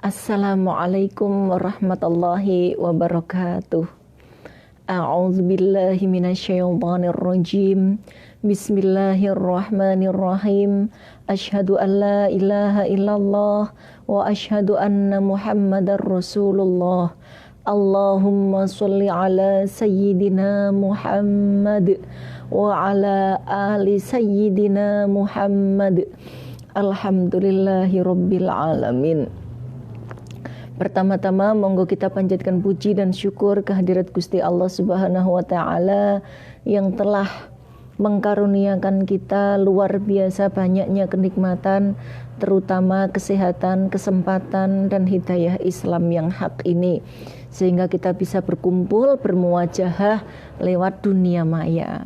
Assalamualaikum warahmatullahi wabarakatuh. A'udzu billahi minasyaitonir rajim. Bismillahirrahmanirrahim. Asyhadu an la ilaha illallah wa asyhadu anna Muhammadar Rasulullah. Allahumma sholli ala sayyidina Muhammad wa ala ali sayyidina Muhammad. Alhamdulillahi rabbil alamin. Pertama-tama monggo kita panjatkan puji dan syukur kehadirat Gusti Allah Subhanahu wa taala yang telah mengkaruniakan kita luar biasa banyaknya kenikmatan, terutama kesehatan, kesempatan dan hidayah Islam yang hak ini, sehingga kita bisa berkumpul bermuwajahah lewat dunia maya.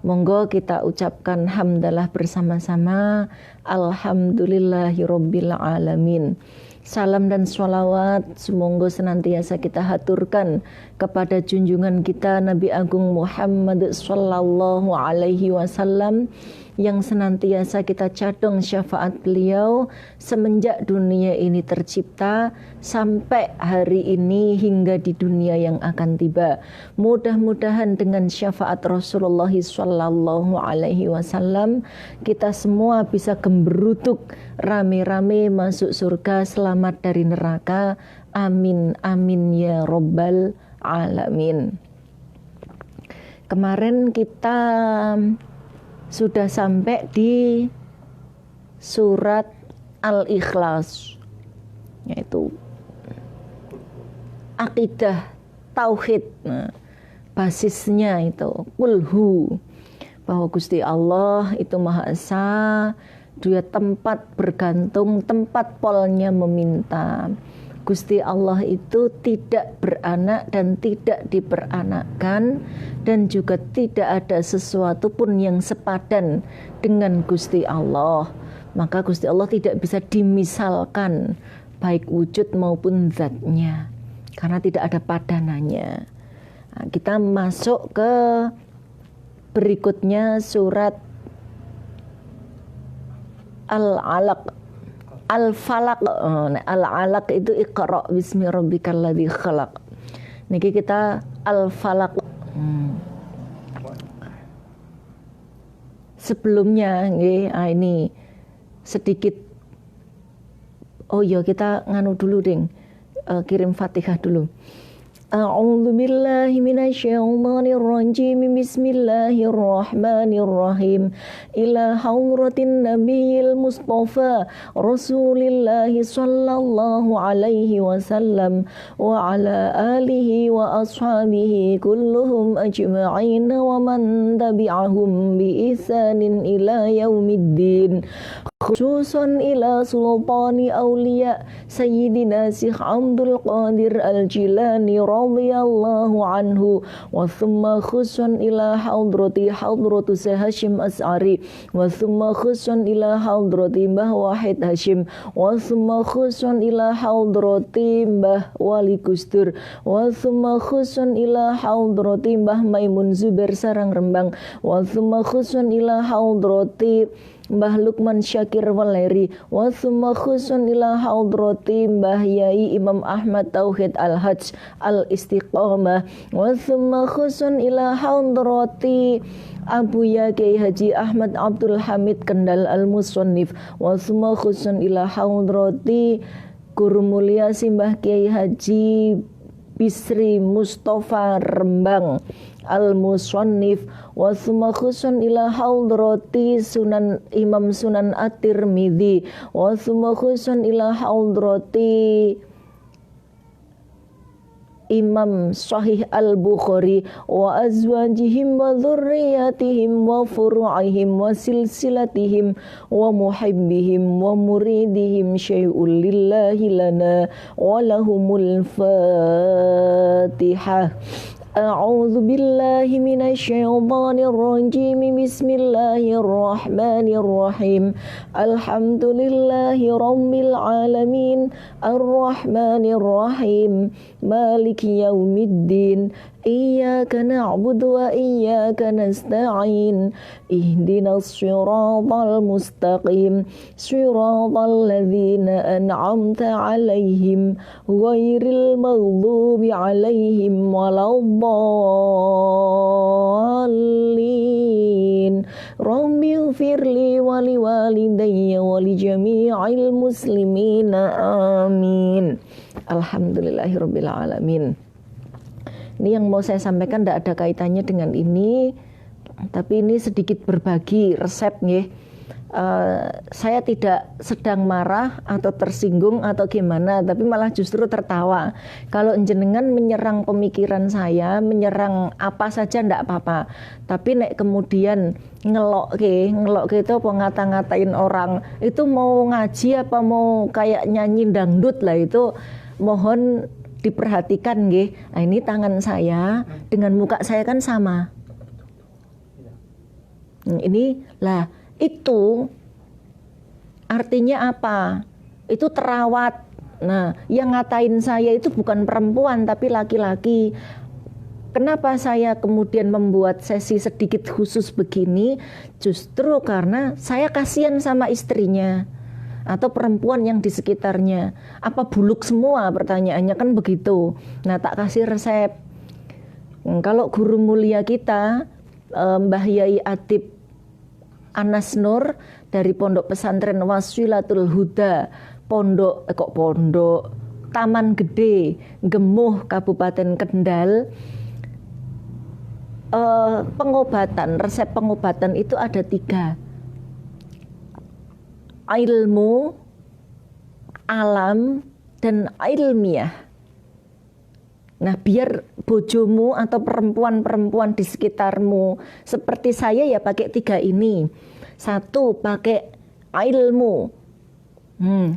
Monggo kita ucapkan hamdalah bersama-sama. Alhamdulillahirabbil alamin. Salam dan sholawat semoga senantiasa kita haturkan kepada junjungan kita Nabi Agung Muhammad sallallahu alaihi wasallam yang senantiasa kita cadong syafaat beliau semenjak dunia ini tercipta sampai hari ini hingga di dunia yang akan tiba. Mudah-mudahan dengan syafaat Rasulullah sallallahu alaihi wasallam kita semua bisa gemberutuk rame-rame masuk surga, selamat dari neraka. Amin amin ya rabbal alamin. Kemarin kita sudah sampai di surat Al-Ikhlas, yaitu akidah tauhid. Nah, basisnya itu kulhu, bahwa Gusti Allah itu Maha Esa, Dia tempat bergantung, tempat polnya meminta. Gusti Allah itu tidak beranak dan tidak diperanakkan, dan juga tidak ada sesuatu pun yang sepadan dengan Gusti Allah. Maka Gusti Allah tidak bisa dimisalkan baik wujud maupun zatnya, karena tidak ada padanannya. Nah, kita masuk ke berikutnya surat Al-Alaq. Al-Falaq, Al-Alaq itu Iqra bismi rabbikal ladzi khalaq. Niki kita Al-Falaq. Sebelumnya nggih, ini sedikit kita nganu dulu ding. Kirim Fatihah dulu. A'udzu billahi minasyaitonir rajim. Bismillahirrahmanirrahim. Ila hadratin nabiyil mustafa Rasulillahi sallallahu alaihi wasallam wa ala alihi wa ashabihi kulluhum ajma'in wa man tabi'ahum bi ihsanin ila yaumiddin. Khususan ila sultani awliya Sayyidina Syekh Abdul Qadir Al-Jilani radhiyallahu anhu, wa thumma khususan ila hadrati Syekh Hashim As'ari, wa thumma khususan ila hadrati Mbah Wahid Hashim, wa thumma khususan ila hadrati Mbah Wali Gusdur, wa thumma khususan ila hadrati Mbah Maimun Zubair Sarang Rembang, wa thumma khususan ila hadrati Mbah Lukman Syakir Waleri, wa thumma khusun ila hadrati Mbah Yai Imam Ahmad Tauhid Al-Hajj Al-Istiqamah, wa thumma khusun ila hadrati Abu Yaqi Haji Ahmad Abdul Hamid Kendal Al-Musannif, wa thumma khusun ila hadrati Guru Mulia Simbah Kiai Haji Bisri Mustafa Rembang Al-Musannif, wa thumma khusun ila hadrati Imam Sunan At-Tirmidzi, wa thumma khusun ila hadrati Imam Sahih Al-Bukhari wa azwajihim wa dhurriyyatihim wa furu'ihim wa silsilatihim wa muhibbihim wa muridihim syai'ul lillahi lana wa lahumul Fatihah. A'udzu billahi minasyaitonir rajim. Bismillahirrahmanirrahim. Alhamdulillahi rabbil alamin. Arrahmanir rahim. Maliki yaumiddin. iyyaka na'budu wa iyyaka nasta'in ihdinas siratal mustaqim siratal ladzina an'amta 'alaihim ghairil maghdubi 'alaihim waladdallin rabbighfirli wa liwalidayya wa li jami'il muslimina amin. Alhamdulillahirabbil alamin. Ini yang mau saya sampaikan tidak ada kaitannya dengan ini, tapi ini sedikit berbagi resep nggih. Saya tidak sedang marah atau tersinggung atau gimana, tapi malah justru tertawa. Kalau jenengan menyerang pemikiran saya, menyerang apa saja ndak apa-apa. Tapi nek kemudian ngelok itu apa ngata-ngatain orang, itu mau ngaji apa mau kayak nyanyi dangdut lah, itu mohon diperhatikan nggih. Nah, ini tangan saya dengan muka saya kan sama. Ini lah, itu artinya apa? Itu terawat. Nah, yang ngatain saya itu bukan perempuan tapi laki-laki. Kenapa saya kemudian membuat sesi sedikit khusus begini? Justru karena saya kasihan sama istrinya atau perempuan yang di sekitarnya. Apa buluk semua, pertanyaannya kan begitu. Nah, tak kasih resep. Kalau guru mulia kita Mbah Yai Adib Anas Nur dari Pondok Pesantren Wasilatul Huda, Taman Gede, Gemuh, Kabupaten Kendal, resep pengobatan itu ada 3. Ilmu, alam, dan ilmiah. Nah, biar bojomu atau perempuan-perempuan di sekitarmu seperti saya ya pakai 3 ini. 1, pakai ilmu.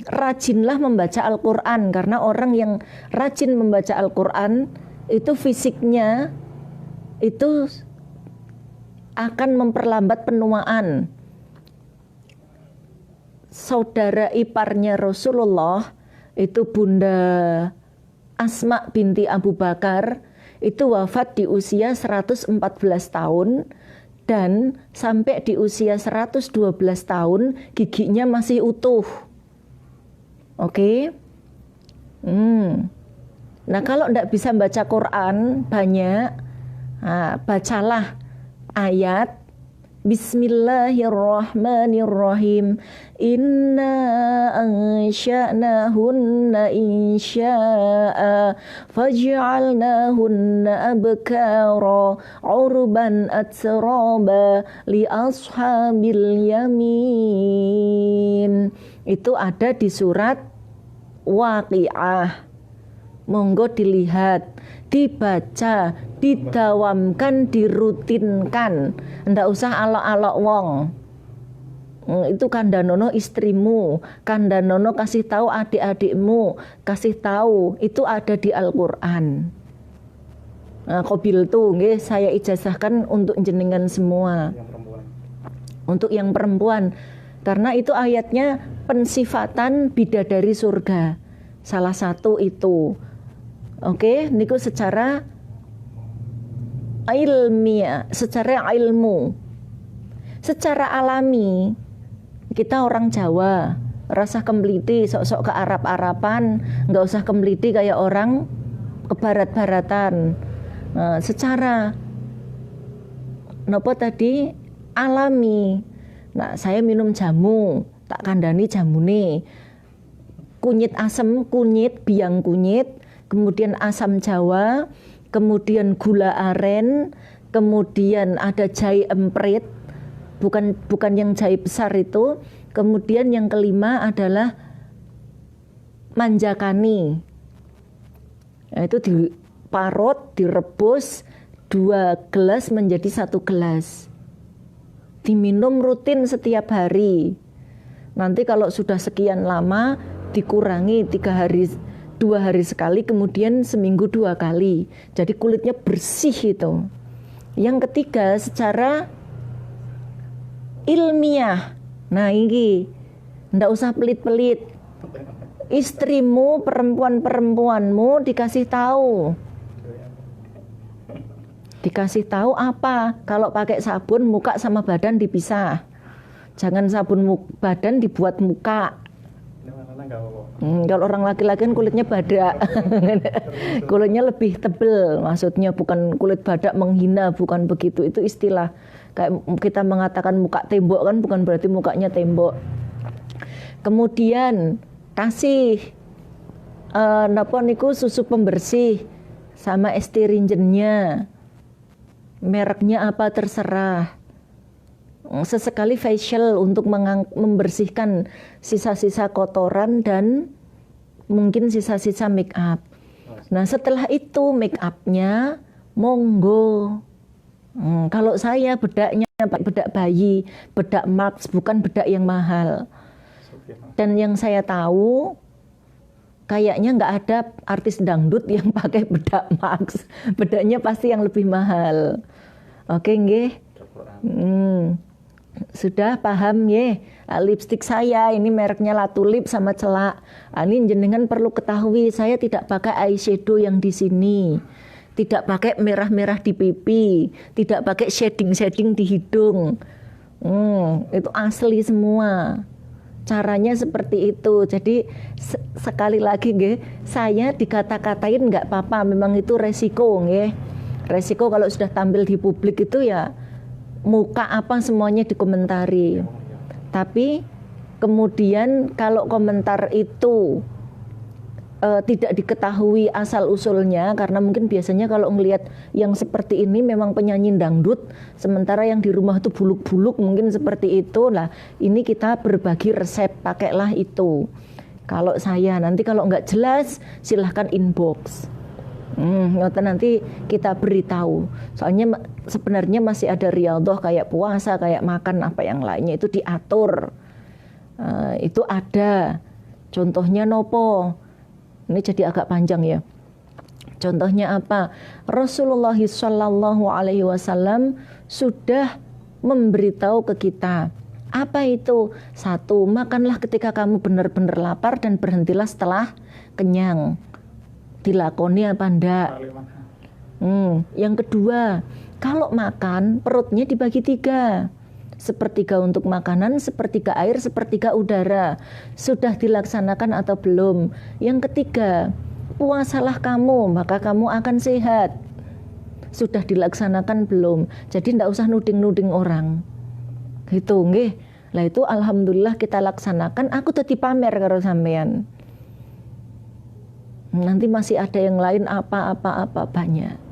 Rajinlah membaca Al-Quran, karena orang yang rajin membaca Al-Quran itu fisiknya itu akan memperlambat penuaan. Saudara iparnya Rasulullah itu Bunda Asma binti Abu Bakar itu wafat di usia 114 tahun, dan sampai di usia 112 tahun giginya masih utuh. Oke? Nah, kalau tidak bisa baca Quran banyak, bacalah ayat Bismillahirrahmanirrahim. Inna ansha'nahunna insya'a faj'alnahunna abkara urban atsraba li ashabil yamin. Itu ada di surat Waqiah. Monggo dilihat, dibaca, didawamkan, dirutinkan. Ndak usah alok-alok wong. Itu kandhanono istrimu, kandhanono kasih tahu adik-adikmu, kasih tahu itu ada di Al-Qur'an. Nah, qabil tuh nggih saya ijazahkan untuk jenengan semua. Untuk yang perempuan. Karena itu ayatnya pensifatan bidadari surga. Salah satu itu. Oke, niku secara ilmiah, secara ilmu. Secara alami, kita orang Jawa, rasa kemliti, sok-sok ke Arab-Araban, nggak usah kemliti kayak orang ke barat-baratan. Nah, secara nopo tadi alami. Nah, saya minum jamu, tak kandani jamune. Kunyit asem, kunyit, biang kunyit, kemudian asam jawa, kemudian gula aren, kemudian ada jahe emprit, bukan yang jahe besar itu. Kemudian yang kelima adalah manjakani. Nah, itu diparut, direbus 2 gelas menjadi 1 gelas. Diminum rutin setiap hari. Nanti kalau sudah sekian lama dikurangi 2 hari sekali, kemudian seminggu 2 kali. Jadi kulitnya bersih itu. Yang ketiga secara ilmiah. Nah ini, ndak usah pelit-pelit. Istrimu, perempuan-perempuanmu dikasih tahu. Dikasih tahu apa? Kalau pakai sabun muka sama badan dipisah. Jangan sabun badan dibuat muka. Kalau orang laki-laki kan kulitnya badak. Kulitnya lebih tebal. Maksudnya bukan kulit badak menghina, bukan begitu. Itu istilah. Kayak kita mengatakan muka tembok kan bukan berarti mukanya tembok. Kemudian kasih napa niku susu pembersih sama estirinjennya. Mereknya apa terserah. Sesekali facial untuk membersihkan sisa-sisa kotoran dan mungkin sisa-sisa make up. Nah setelah itu make upnya monggo. Kalau saya bedaknya bedak bayi, bedak Max, bukan bedak yang mahal. Dan yang saya tahu kayaknya nggak ada artis dangdut yang pakai bedak Max. Bedaknya pasti yang lebih mahal. Oke nggih? Sudah paham ya? Lipstik saya ini mereknya Latulip sama Celak. Ini jenengan perlu ketahui, saya tidak pakai eyeshadow yang di sini. Tidak pakai merah-merah di pipi, tidak pakai shading-shading di hidung. Itu asli semua. Caranya seperti itu. Jadi sekali lagi nggih, saya dikata-katain nggak apa-apa, memang itu resiko nggih. Resiko kalau sudah tampil di publik itu ya muka apa semuanya dikomentari. Tapi kemudian kalau komentar itu tidak diketahui asal usulnya, karena mungkin biasanya kalau ngelihat yang seperti ini memang penyanyi dangdut, sementara yang di rumah itu buluk-buluk mungkin seperti itu. Lah ini kita berbagi resep, pakailah itu. Kalau saya nanti kalau nggak jelas silahkan inbox. Nanti kita beritahu. Soalnya sebenarnya masih ada riyadhah kayak puasa, kayak makan apa yang lainnya itu diatur. Itu ada. Contohnya nopo? Ini jadi agak panjang ya. Contohnya apa? Rasulullah Shallallahu Alaihi Wasallam sudah memberitahu ke kita. Apa itu? Satu, makanlah ketika kamu benar-benar lapar dan berhentilah setelah kenyang. Dilakoni apa enggak? Yang kedua, kalau makan perutnya dibagi 3. Sepertiga untuk makanan, sepertiga air, sepertiga udara. Sudah dilaksanakan atau belum? Yang ketiga, puasalah kamu, maka kamu akan sehat. Sudah dilaksanakan belum? Jadi tidak usah nuding-nuding orang. Gitu nggih. Lah itu alhamdulillah kita laksanakan, aku tadi pamer karo sampean. Nanti masih ada yang lain apa banyak.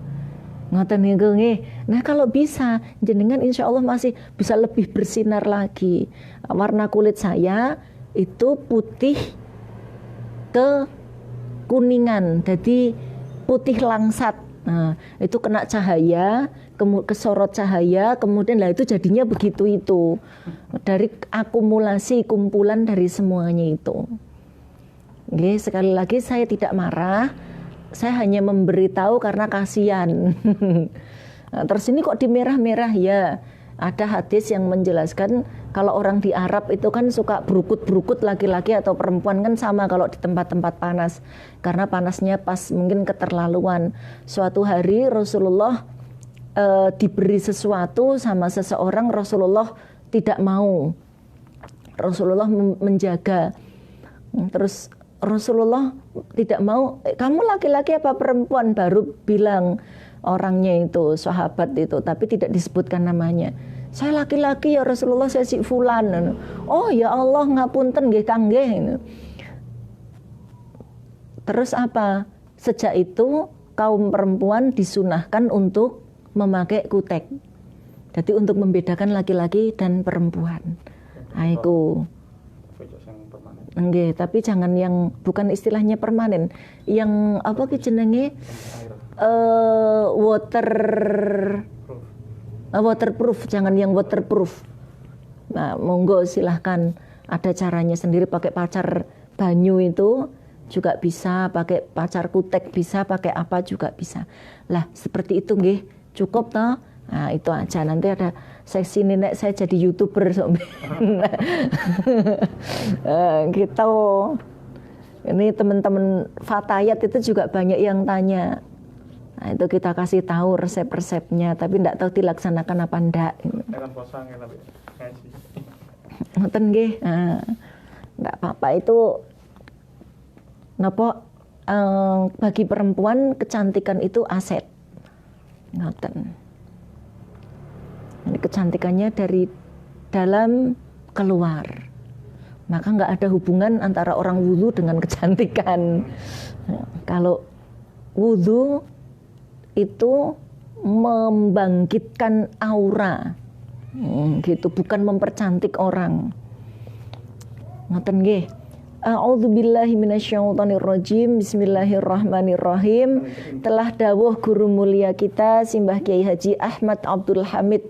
Ngoten niku nggih. Nah kalau bisa jenengan insya Allah masih bisa lebih bersinar lagi. Warna kulit saya itu putih ke kuningan, jadi putih langsat. Nah itu kena cahaya, kesorot cahaya, kemudian lah itu jadinya begitu itu. Dari akumulasi kumpulan dari semuanya itu. Nggih, sekali lagi saya tidak marah. Saya hanya memberitahu karena kasihan. Nah, terus ini kok di merah-merah ya. Ada hadis yang menjelaskan kalau orang di Arab itu kan suka berukut-berukut laki-laki atau perempuan kan sama kalau di tempat-tempat panas. Karena panasnya pas mungkin keterlaluan. Suatu hari Rasulullah diberi sesuatu sama seseorang, Rasulullah tidak mau. Rasulullah menjaga. Terus Rasulullah tidak mau, kamu laki-laki apa perempuan? Baru bilang orangnya itu, sahabat itu, tapi tidak disebutkan namanya. Saya laki-laki ya Rasulullah, saya si fulan. Oh ya Allah, ngapunten nggih Kang nggih. Terus apa? Sejak itu kaum perempuan disunahkan untuk memakai kutek. Jadi untuk membedakan laki-laki dan perempuan. Aiku. Nggih, tapi jangan yang bukan istilahnya permanen. Yang apa ki jenenge? Waterproof, jangan yang waterproof. Nah, monggo silahkan, ada caranya sendiri, pakai pacar banyu itu juga bisa, pakai pacar kutek bisa, pakai apa juga bisa. Lah, seperti itu nggih. Cukup toh? Nah, itu aja. Nanti ada sesi nenek saya jadi YouTuber gitu. Ini teman-teman Fatayat itu juga banyak yang tanya. Nah, itu kita kasih tahu resep-resepnya, tapi enggak tahu dilaksanakan apa enggak. Kan poso ngene ngaji. Ngoten nggih. Nah, enggak apa-apa itu napa bagi perempuan kecantikan itu aset. Ngoten. Ini kecantikannya dari dalam keluar. Maka nggak ada hubungan antara orang wudhu dengan kecantikan. Kalau wudhu itu membangkitkan aura, gitu, bukan mempercantik orang. Ngoten nggih. A'udzubillahi minasyaitonirrajim. Bismillahirrahmanirrahim. Telah dawuh guru mulia kita Simbah Kiai Haji Ahmad Abdul Hamid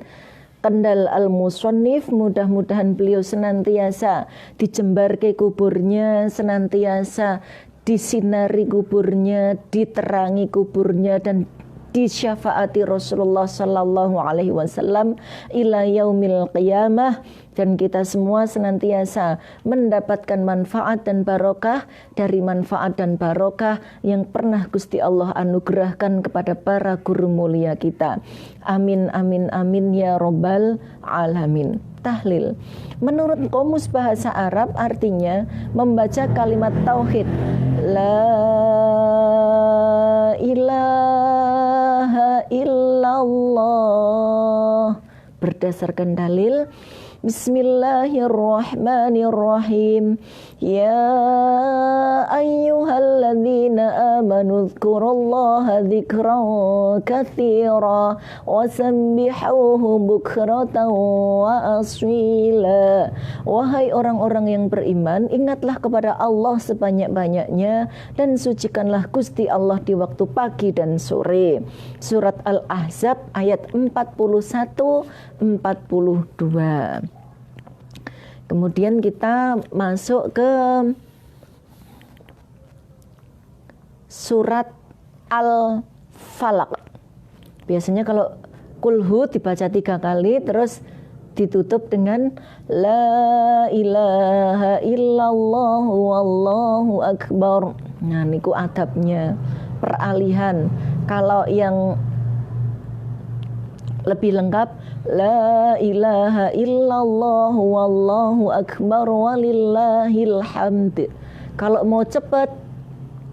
Kendal Al-Musannif, mudah-mudahan beliau senantiasa dijembarke kuburnya, senantiasa disinari kuburnya, diterangi kuburnya, dan disyafaati Rasulullah sallallahu alaihi wasallam ila yaumil qiyamah, dan kita semua senantiasa mendapatkan manfaat dan barokah dari manfaat dan barokah yang pernah Gusti Allah anugerahkan kepada para guru mulia kita. Amin amin amin ya robbal alamin. Tahlil menurut Qomus Bahasa Arab artinya membaca kalimat tauhid la ilaha illallah berdasarkan dalil Bismillahirrahmanirrahim. Ya ayyuhalladzina amanu dzkurullaha dzikran katsira wasabbihuhu bukratan wa asila. Wahai orang-orang yang beriman, ingatlah kepada Allah sebanyak-banyaknya dan sucikanlah Gusti Allah di waktu pagi dan sore. Surat Al-Ahzab ayat 41-42. Kemudian kita masuk ke surat Al-Falaq. Biasanya kalau kulhu dibaca 3 kali, terus ditutup dengan la ilaha illallah wallahu akbar. Nah, niku adabnya, peralihan. Kalau yang lebih lengkap la ilaha illallah wallahu akbar walillahil hamd. Kalau mau cepat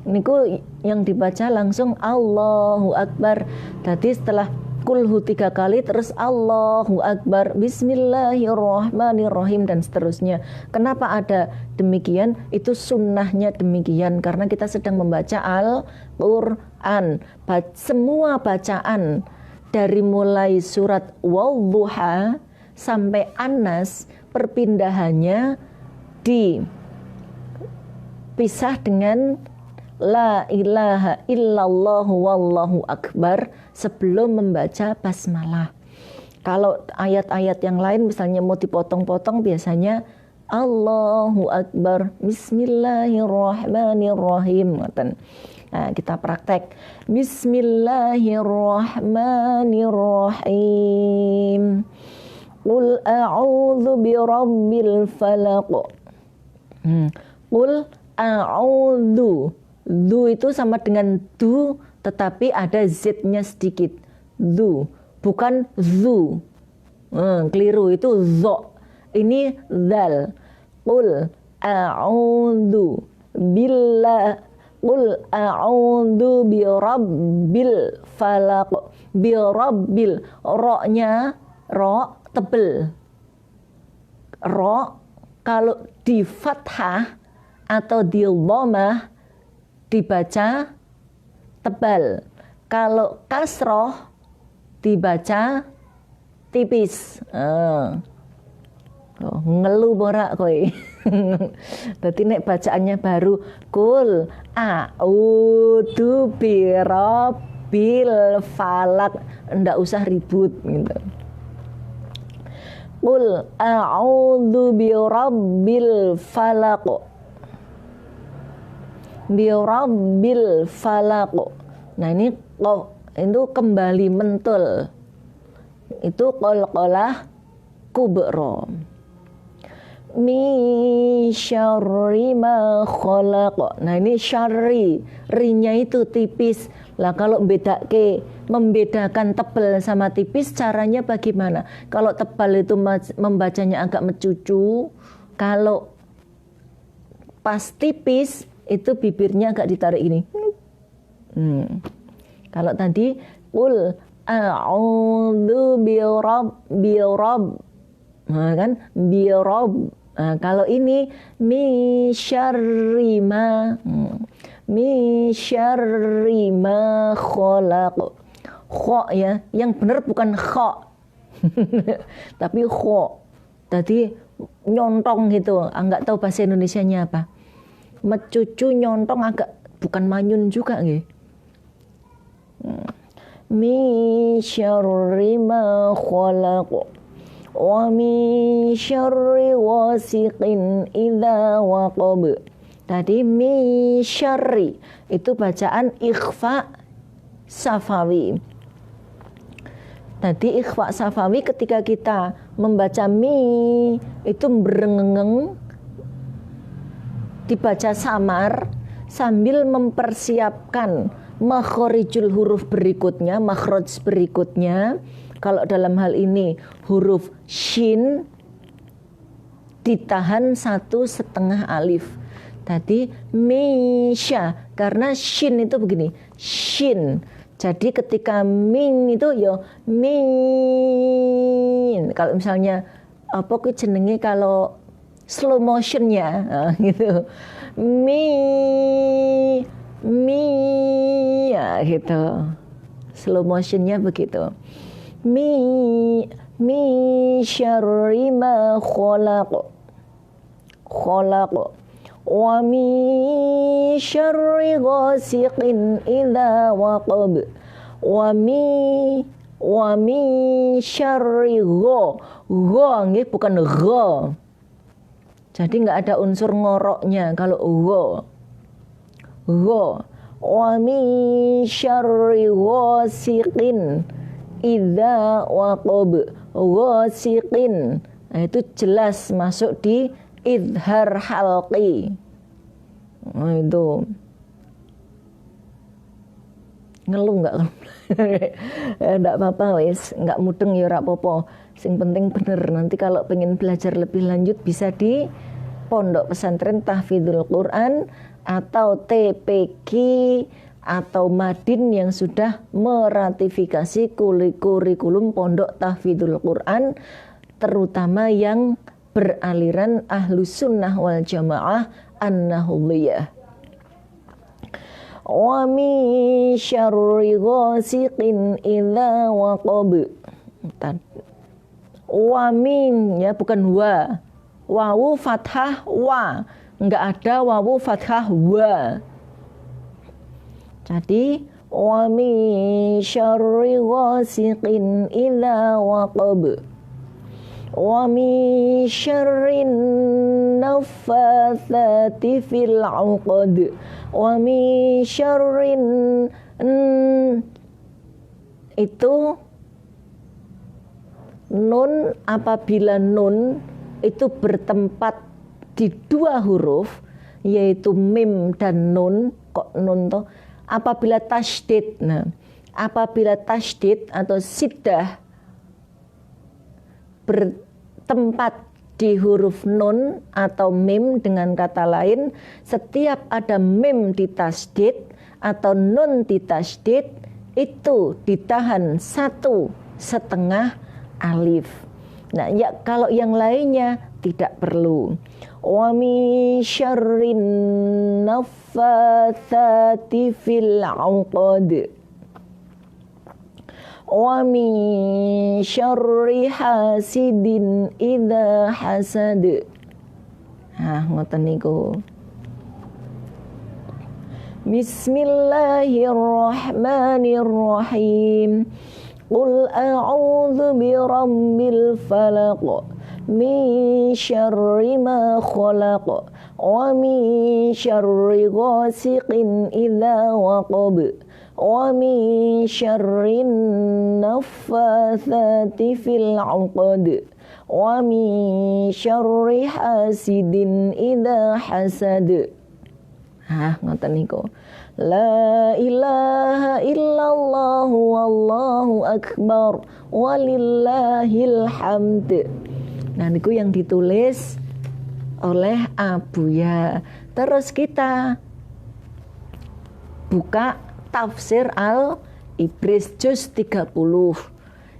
niku yang dibaca langsung Allahu akbar. Jadi setelah kulhu 3 kali terus Allahu akbar, bismillahirrahmanirrahim, dan seterusnya. Kenapa ada demikian? Itu sunnahnya demikian karena kita sedang membaca Al-Quran. Semua bacaan dari mulai surat Wadduha sampai An-Nas perpindahannya dipisah dengan la ilaha illallah wallahu akbar sebelum membaca basmalah. Kalau ayat-ayat yang lain misalnya mau dipotong-potong biasanya Allahu akbar, bismillahirrahmanirrahim. Nah, kita praktek. Bismillahirrahmanirrahim. Qul a'udzu birabbil falaq. Qul a'udzu. Du itu sama dengan du, tetapi ada z-nya sedikit. Du, bukan zu. Keliru, itu zo. Ini zal. Qul a'udzu billah. Qul a'udzu birabbil falaq. Birabbil, ro-nya ro tebel. Ro kalau di fathah atau di dhammah dibaca tebal. Kalau kasroh dibaca tipis. Ngelu borak kowe. Dadi nek bacaannya baru kul a'udzu birabbil falaq, ndak usah ribut gitu. Qul a'udzu birabbil falaq. Birabbil falaq. Nah, ini itu kembali mentul. Itu qalqalah kubra. min syarri ma khalaq. Nah ini syarri, rinya itu tipis. Lah kalau membedakan tebal sama tipis caranya bagaimana? Kalau tebal itu membacanya agak mencucu, kalau pas tipis itu bibirnya agak ditarik ini. Kalau tadi qul a'udzu birab, nah, kan birab. Nah, kalau ini min syarri ma khalaq. Kha ya, yang benar bukan kha. Tapi kha. Tadi nyontong gitu, enggak tahu bahasa Indonesianya apa. Mecucu nyontong agak bukan manyun juga nggih. Min syarri ma khalaq wa min syarri ghasiqin idza waqab. Tadi min syarri itu bacaan ikhfa safawi. Tadi ikhfa safawi ketika kita membaca mi itu berengeng, dibaca samar sambil mempersiapkan makhorijul huruf berikutnya, makhraj berikutnya. Kalau dalam hal ini huruf shin ditahan 1,5 alif. Tadi misya, karena shin itu begini, shin. Jadi ketika min itu ya min. Kalau misalnya apa ku jenenge kalau slow motionnya gitu, mi ya gitu, slow motionnya begitu. Mi syarri ma khalaq wa mi syarri ghasiqin idza waqab wa mi syarri gho nggih bukan gho. Jadi enggak ada unsur ngoroknya kalau gho. Wa mi syarri ghasiqin idza waqab. Ghasiqin. Nah, itu jelas masuk di idhar halqi. Nah, itu ngeluh enggak? Enggak apa-apa wis, enggak mudeng ya ora apa-apa. Sing penting bener. Nanti kalau pengen belajar lebih lanjut bisa di Pondok Pesantren Tahfidzul Quran atau TPQ atau Madin yang sudah meratifikasi kurikulum Pondok Tahfidzul Quran, terutama yang beraliran Ahlus Sunnah wal Jamaah An-Nahdliyah. Wa min syarri ghasiqin idza waqab. Wa min ya bukan wa. Wawu fathah wa. Enggak ada wawu fathah wa. Jadi wa min syarri ghasiqin idza waqab. Wa min syarrin naffatsati fil 'uqad. Wa min syarrin itu nun, apabila nun itu bertempat di 2 huruf yaitu mim dan nun, kok nun toh, apabila tasydid. Nah, apabila tasydid atau siddah bertempat di huruf nun atau mim, dengan kata lain setiap ada mim ditasydid atau nun ditasydid itu ditahan 1,5 alif. Nah, ya kalau yang lainnya tidak perlu. Wa min syarrin naffatsati fil 'uqad. Wa min syarri hasidin idza hasad. Ngoten niku. Bismillahirrahmanirrahim. Qul a'udzu birabbil falaq min syarri ma khalaq wa min syarri ghasiqin idza waqab wa min syarrin naffatsati fil 'uqad wa min syarri hasidin idza hasad. Ngoten niku. La ilaha illallah wallahu akbar walillahil hamd. Nah niku yang ditulis oleh Abuya. Terus kita buka tafsir Al-Ibris juz 30.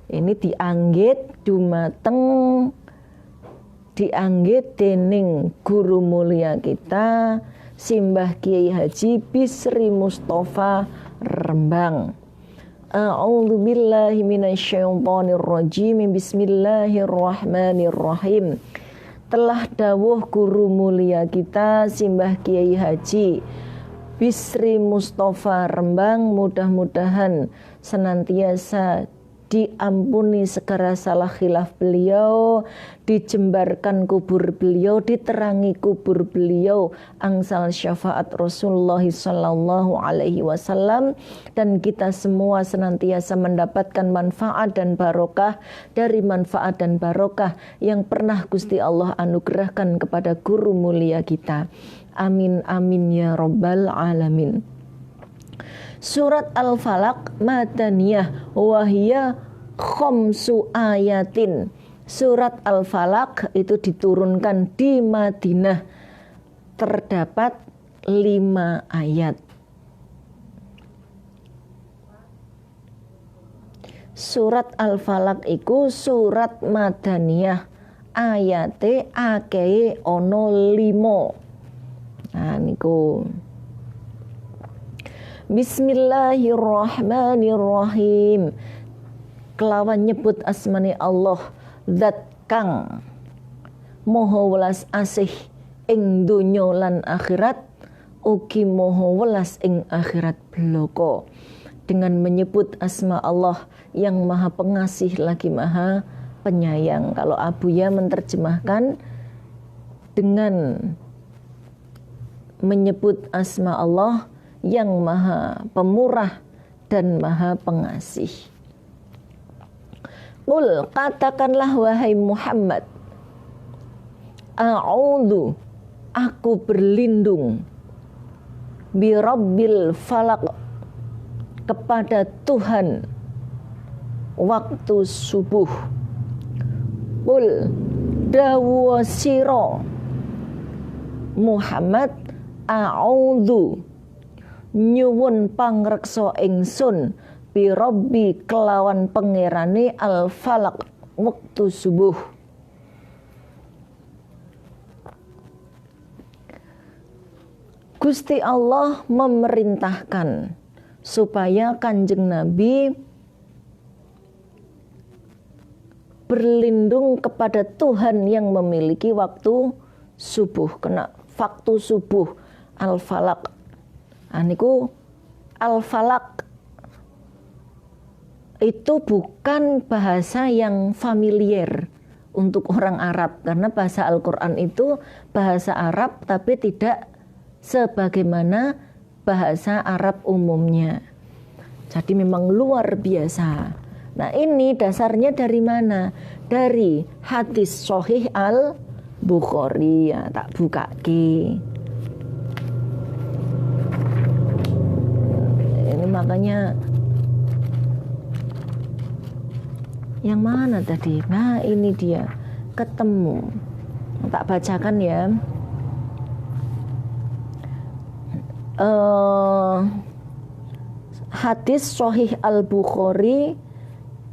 Ini dianggit dening guru mulia kita Simbah Kiai Haji Bisri Mustafa Rembang. A'udzu billahi minasyaitonir rajim. Bismillahirrahmanirrahim. Telah dawuh guru mulia kita Simbah Kiai Haji Bisri Mustafa Rembang, mudah-mudahan senantiasa diampuni segala salah khilaf beliau, dijembarkan kubur beliau, diterangi kubur beliau, angsal syafaat Rasulullah sallallahu alaihi wasallam, dan kita semua senantiasa mendapatkan manfaat dan barokah dari manfaat dan barokah yang pernah Gusti Allah anugerahkan kepada guru mulia kita. Amin amin ya rabbal alamin. Surat Al-Falaq Madaniyah wahiyya khamsu ayatin. Surat Al-Falaq itu diturunkan di Madinah. Terdapat 5 ayat. Surat Al-Falaq iku surat Madaniyah. Ayate akeh ono 5. Nah niku. Bismillahirrahmanirrahim. Kelawan nyebut asmane Allah, zat kang moho welas asih ing donya lan akhirat, ugi moho welas ing akhirat bloko. Dengan menyebut asma Allah yang maha pengasih lagi maha penyayang. Kalau Abuya menerjemahkan dengan menyebut asma Allah yang maha pemurah dan maha pengasih. Qul, katakanlah wahai Muhammad, a'udzu, aku berlindung, bi rabbil falaq, kepada Tuhan waktu subuh. Qul, dawu sira Muhammad, a'udzu, nyuwun pangreksa ingsun bi rabbi kelawan pangerane al falaq wektu subuh. Gusti Allah memerintahkan supaya Kanjeng Nabi berlindung kepada Tuhan yang memiliki waktu subuh, kena waktu subuh al falaq. Niku Al-Falaq itu bukan bahasa yang familiar untuk orang Arab, karena bahasa Al-Quran itu bahasa Arab tapi tidak sebagaimana bahasa Arab umumnya. Jadi memang luar biasa. Nah ini dasarnya dari mana? Dari hadis Sahih Al-Bukhari. Ya, tak buka ki. Makanya yang mana tadi? Nah ini dia ketemu. Tak bacakan ya. Hadis Sahih Al-Bukhari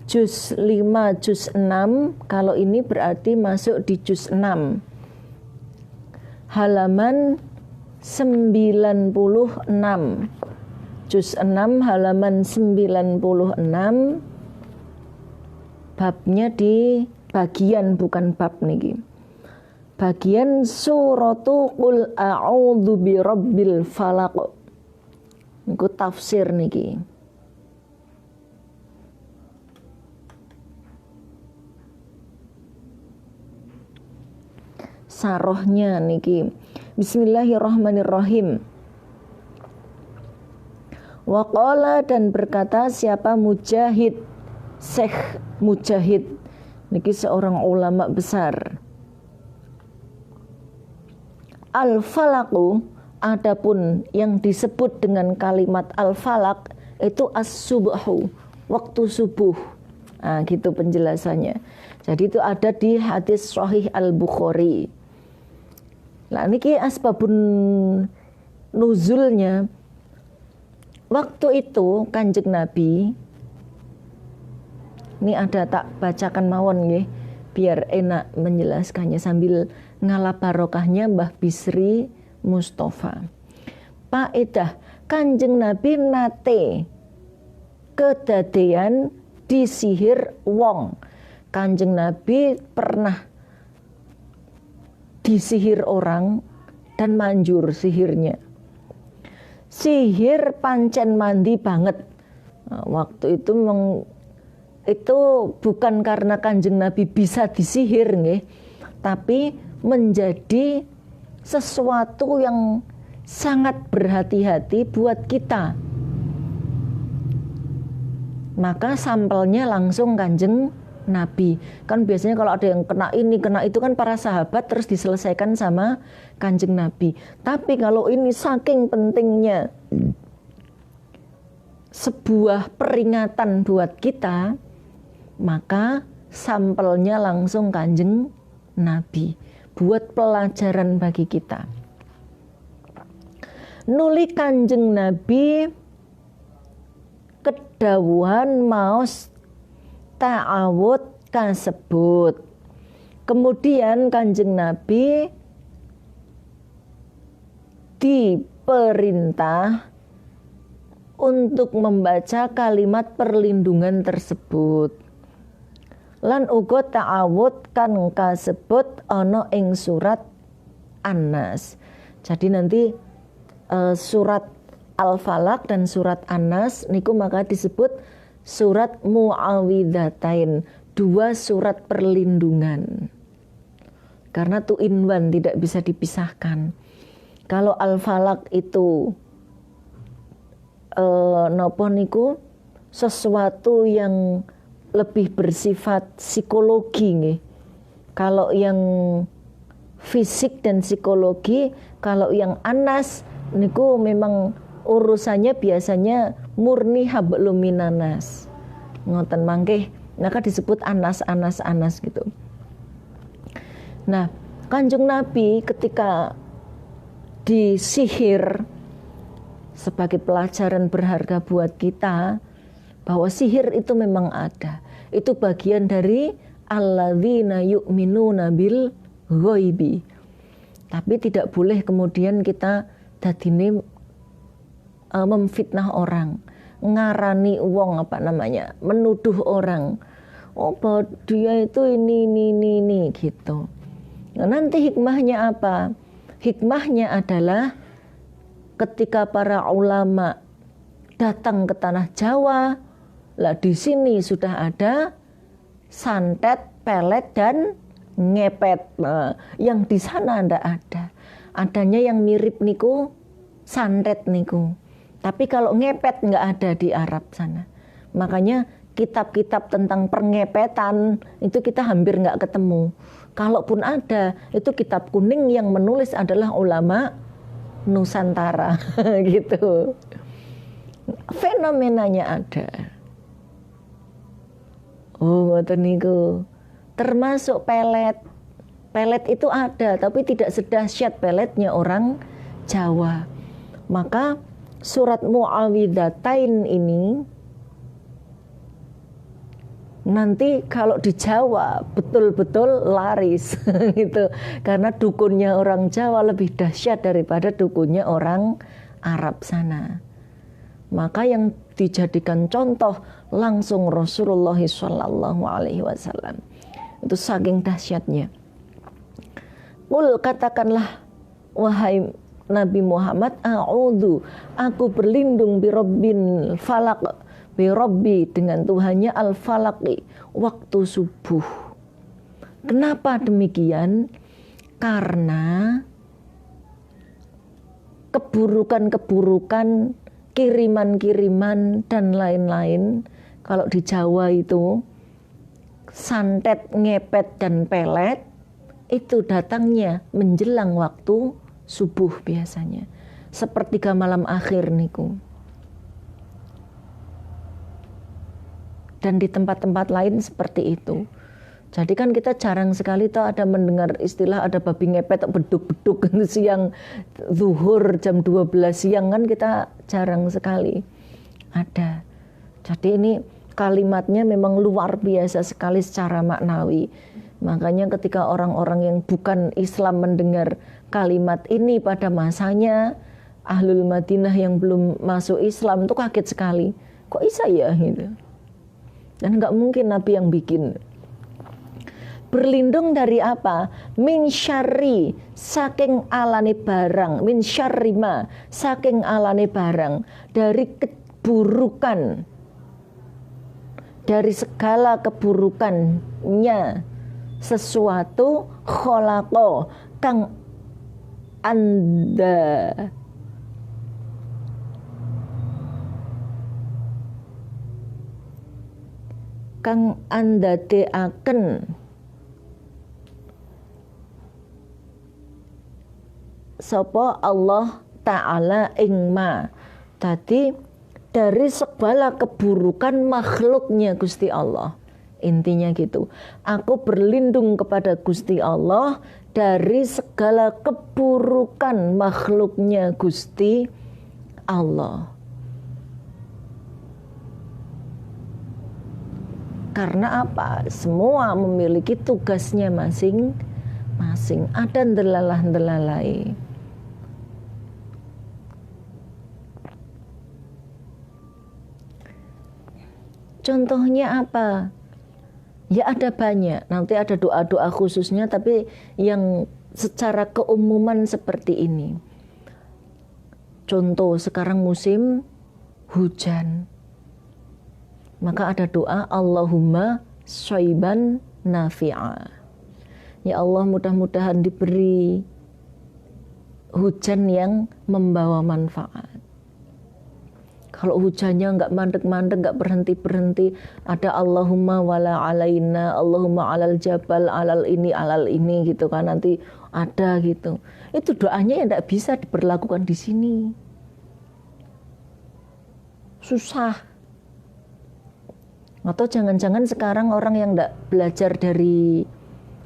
juz 5 juz 6. Kalau ini berarti masuk di juz 6 halaman 96. Juz 6 halaman 96, babnya di bagian, bukan bab niki. Bagian suratu Qul a'udzu birabbil falaq. Niku tafsir niki. Sarohnya niki. Bismillahirrahmanirrahim. Waqala, dan berkata siapa Mujahid, Syekh Mujahid Niki seorang ulama besar. Al-falaku, adapun yang disebut dengan kalimat al-falak itu as-subhu, waktu subuh. Nah, gitu penjelasannya. Jadi itu ada di hadis Sahih Al-Bukhari. Nah, niki asbabun nuzulnya. Waktu itu Kanjeng Nabi, ini ada tak bacakan mawon nggih, biar enak menjelaskannya sambil ngalap barokahnya Mbah Bisri Mustafa. Paedah, Kanjeng Nabi nate kedadean disihir wong. Kanjeng Nabi pernah disihir orang dan manjur sihirnya. Sihir pancen mandi banget. Nah, waktu itu itu bukan karena Kanjeng Nabi bisa disihir nggih, tapi menjadi sesuatu yang sangat berhati-hati buat kita. Maka sampelnya langsung Kanjeng Nabi. Kan biasanya kalau ada yang kena ini, kena itu kan para sahabat terus diselesaikan sama Kanjeng Nabi. Tapi kalau ini saking pentingnya sebuah peringatan buat kita, maka sampelnya langsung Kanjeng Nabi. Buat pelajaran bagi kita. Nuli Kanjeng Nabi kedawuhan maos ta'awud kasebut. Kemudian Kanjeng Nabi diperintah untuk membaca kalimat perlindungan tersebut. Lan uga ta'awud kan kasebut ana ing surat An-Nas. Jadi nanti surat Al-Falaq dan surat An-Nas niku maka disebut surat Mu'awwidzatain, 2 surat perlindungan. Karena two in one, tidak bisa dipisahkan. Kalau Al-Falaq itu napa niku sesuatu yang lebih bersifat psikologi nih. Kalau yang fisik dan psikologi, kalau yang Anas niku memang urusannya biasanya murni hablum minanas. Ngoten mangke, maka disebut Anas gitu. Nah, Kanjeng Nabi ketika disihir, sebagai pelajaran berharga buat kita, bahwa sihir itu memang ada. Itu bagian dari alladzina yu'minuna bil ghaibi. Tapi tidak boleh kemudian kita dadine memfitnah orang, ngarani wong menuduh orang. Oh, bahwa dia itu ini gitu. Nah, nanti hikmahnya apa? Hikmahnya adalah ketika para ulama datang ke tanah Jawa, lah di sini sudah ada santet, pelet dan ngepet. Nah, yang di sana ndak ada. Adanya yang mirip niku santet niku. Tapi kalau ngepet nggak ada di Arab sana. Makanya kitab-kitab tentang pengepetan itu kita hampir nggak ketemu. Kalaupun ada, itu kitab kuning yang menulis adalah ulama Nusantara gitu. Fenomenanya ada. Oh, ngoten niku. Termasuk pelet. Pelet itu ada, tapi tidak sedahsyat peletnya orang Jawa. Maka surat Mu'awwidzatain ini nanti kalau di Jawa betul-betul laris gitu, karena dukunnya orang Jawa lebih dahsyat daripada dukunnya orang Arab sana. Maka yang dijadikan contoh langsung Rasulullah SAW. Itu saking dahsyatnya. Qul, katakanlah wahai Nabi Muhammad, a'udzu, aku berlindung bi Rabbil falaq, bi Rabbi, dengan Tuhannya al-falaqi, waktu subuh. Kenapa demikian? Karena keburukan-keburukan, kiriman-kiriman dan lain-lain, kalau di Jawa itu santet, ngepet, dan pelet itu datangnya menjelang waktu subuh biasanya. Sepertiga malam akhir niku. Dan di tempat-tempat lain seperti itu. Jadi kan kita jarang sekali tuh ada mendengar istilah ada babi ngepet beduk-beduk siang zuhur jam 12 siang kan kita jarang sekali ada. Jadi ini kalimatnya memang luar biasa sekali secara maknawi. Makanya ketika orang-orang yang bukan Islam mendengar kalimat ini pada masanya, Ahlul Madinah yang belum masuk Islam itu kaget sekali. Kok bisa ya gitu. Dan nggak mungkin Nabi yang bikin. Berlindung dari apa? Min syarri, saking alane barang. Min syarri ma, saking alane barang. Dari keburukan. Dari segala keburukannya sesuatu kholaqo kang anda deaken sapa Allah Ta'ala ingma. Tadi dari segala keburukan makhluknya Gusti Allah. Intinya gitu. Aku berlindung kepada Gusti Allah dari segala keburukan makhluknya Gusti Allah. Karena apa? Semua memiliki tugasnya masing-masing. Ada ndelalah-ndelalai. Contohnya apa? Ya ada banyak. Nanti ada doa-doa khususnya, tapi yang secara keumuman seperti ini. Contoh sekarang musim hujan. Maka ada doa Allahumma syaiban nafi'a. Ya Allah, mudah-mudahan diberi hujan yang membawa manfaat. Kalau hujannya nggak mandek-mandek, nggak berhenti-berhenti, ada Allahumma wala alaina, Allahumma alal jabal, alal ini gitu kan, nanti ada gitu. Itu doanya yang nggak bisa diberlakukan di sini. Susah. Atau jangan-jangan sekarang orang yang nggak belajar dari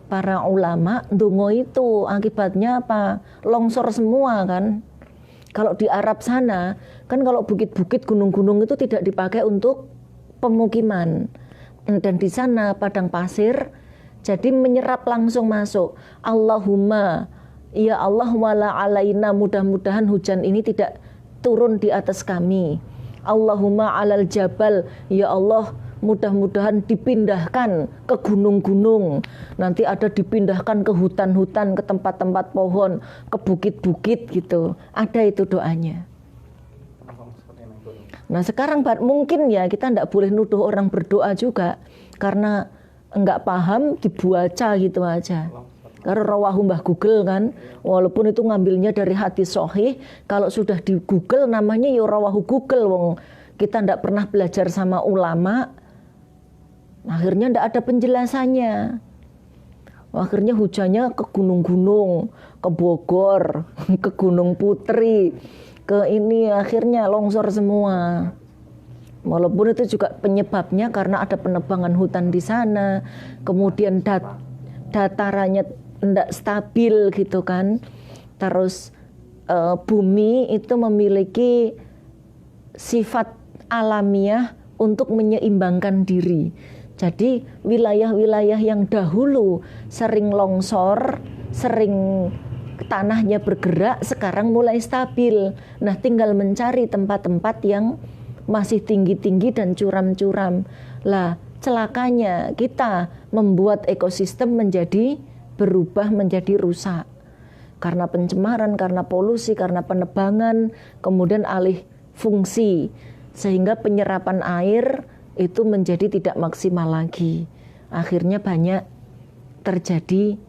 para ulama, ndonga itu akibatnya apa? Longsor semua kan. Kalau di Arab sana, kan kalau bukit-bukit, gunung-gunung itu tidak dipakai untuk pemukiman. Dan di sana padang pasir, jadi menyerap langsung masuk. Allahumma, ya Allah wala alaina, mudah-mudahan hujan ini tidak turun di atas kami. Allahumma alal jabal, ya Allah, mudah-mudahan dipindahkan ke gunung-gunung, nanti ada dipindahkan ke hutan-hutan, ke tempat-tempat pohon, ke bukit-bukit gitu. Ada itu doanya. Nah sekarang mungkin ya kita tidak boleh nuduh orang berdoa juga, karena enggak paham dibaca gitu aja. Karena rawahu Mbah Google kan, walaupun itu ngambilnya dari hadis sahih, kalau sudah di Google namanya ya rawahu Google. Wong kita tidak pernah belajar sama ulama, akhirnya tidak ada penjelasannya. Akhirnya hujannya ke gunung-gunung, ke Bogor, ke Gunung Putri, ke ini, akhirnya longsor semua. Walaupun itu juga penyebabnya karena ada penebangan hutan di sana, kemudian datarannya tidak stabil gitu kan. Terus bumi itu memiliki sifat alamiah untuk menyeimbangkan diri. Jadi wilayah-wilayah yang dahulu sering longsor, sering tanahnya bergerak, sekarang mulai stabil. Nah, tinggal mencari tempat-tempat yang masih tinggi-tinggi dan curam-curam. Lah, celakanya kita membuat ekosistem berubah menjadi rusak. Karena pencemaran, karena polusi, karena penebangan, kemudian alih fungsi. Sehingga penyerapan air itu menjadi tidak maksimal lagi. Akhirnya banyak terjadi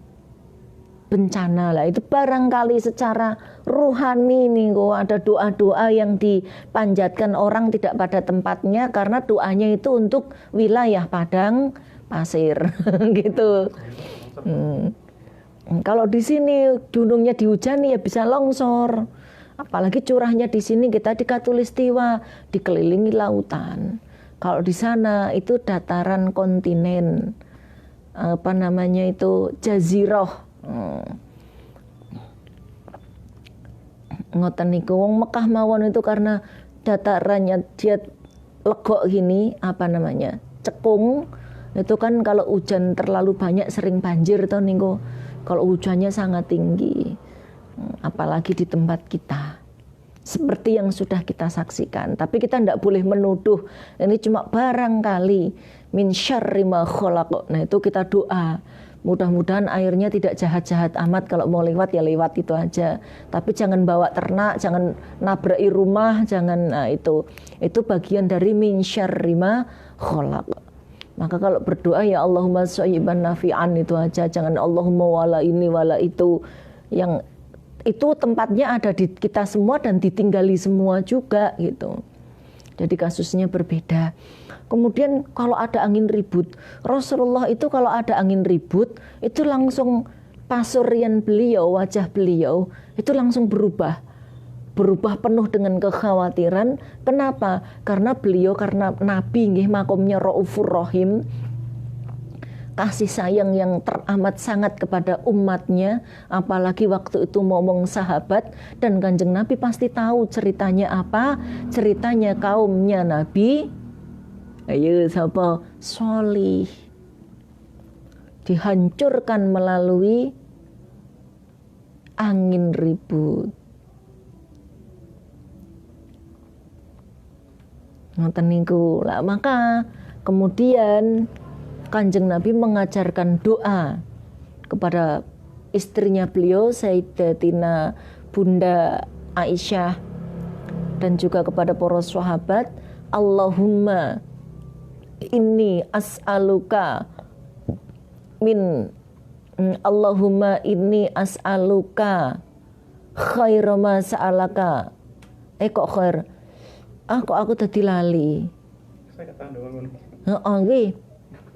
bencana lah. Itu barangkali secara ruhani nih kok ada doa-doa yang dipanjatkan orang tidak pada tempatnya, karena doanya itu untuk wilayah padang pasir gitu. Kalau di sini gunungnya dihujani ya bisa longsor. Apalagi curahnya di sini kita di Katulistiwa dikelilingi lautan. Kalau di sana itu dataran kontinen, apa namanya itu jazirah. Ngoten niku wong Mekah mawon itu karena datarannya dia legok gini, apa namanya cekung. Itu kan kalau hujan terlalu banyak sering banjir toh niku. Kalau hujannya sangat tinggi, apalagi di tempat kita. Seperti yang sudah kita saksikan. Tapi kita tidak boleh menuduh. Ini cuma barangkali min syarri ma khalaq. Nah itu kita doa. Mudah-mudahan airnya tidak jahat-jahat amat. Kalau mau lewat ya lewat itu aja. Tapi jangan bawa ternak, jangan nabraki rumah, jangan. Nah itu bagian dari min syarri ma khalaq. Maka kalau berdoa ya Allahumma shayyiban nafi'an itu aja. Jangan Allahumma wala ini wala itu. Yang itu tempatnya ada di kita semua dan ditinggali semua juga gitu. Jadi kasusnya berbeda. Kemudian kalau ada angin ribut, Rasulullah itu kalau ada angin ribut itu langsung pasurian beliau, wajah beliau itu langsung berubah penuh dengan kekhawatiran. Kenapa? Karena Nabi nggih makomnya Raufur Rahim, kasih sayang yang teramat sangat kepada umatnya, apalagi waktu itu ngomong sahabat, dan Kanjeng Nabi pasti tahu ceritanya apa. Ceritanya kaumnya Nabi, ayo sapa Sholih, dihancurkan melalui angin ribut. Ngoten niku. Lah maka kemudian Kanjeng Nabi mengajarkan doa kepada istrinya beliau Sayyidatina Bunda Aisyah dan juga kepada para sahabat, Allahumma inni as'aluka khaira ma sa'alaka. Kok khair? Kok aku tadi lali. Saya kata dulu. Nggih.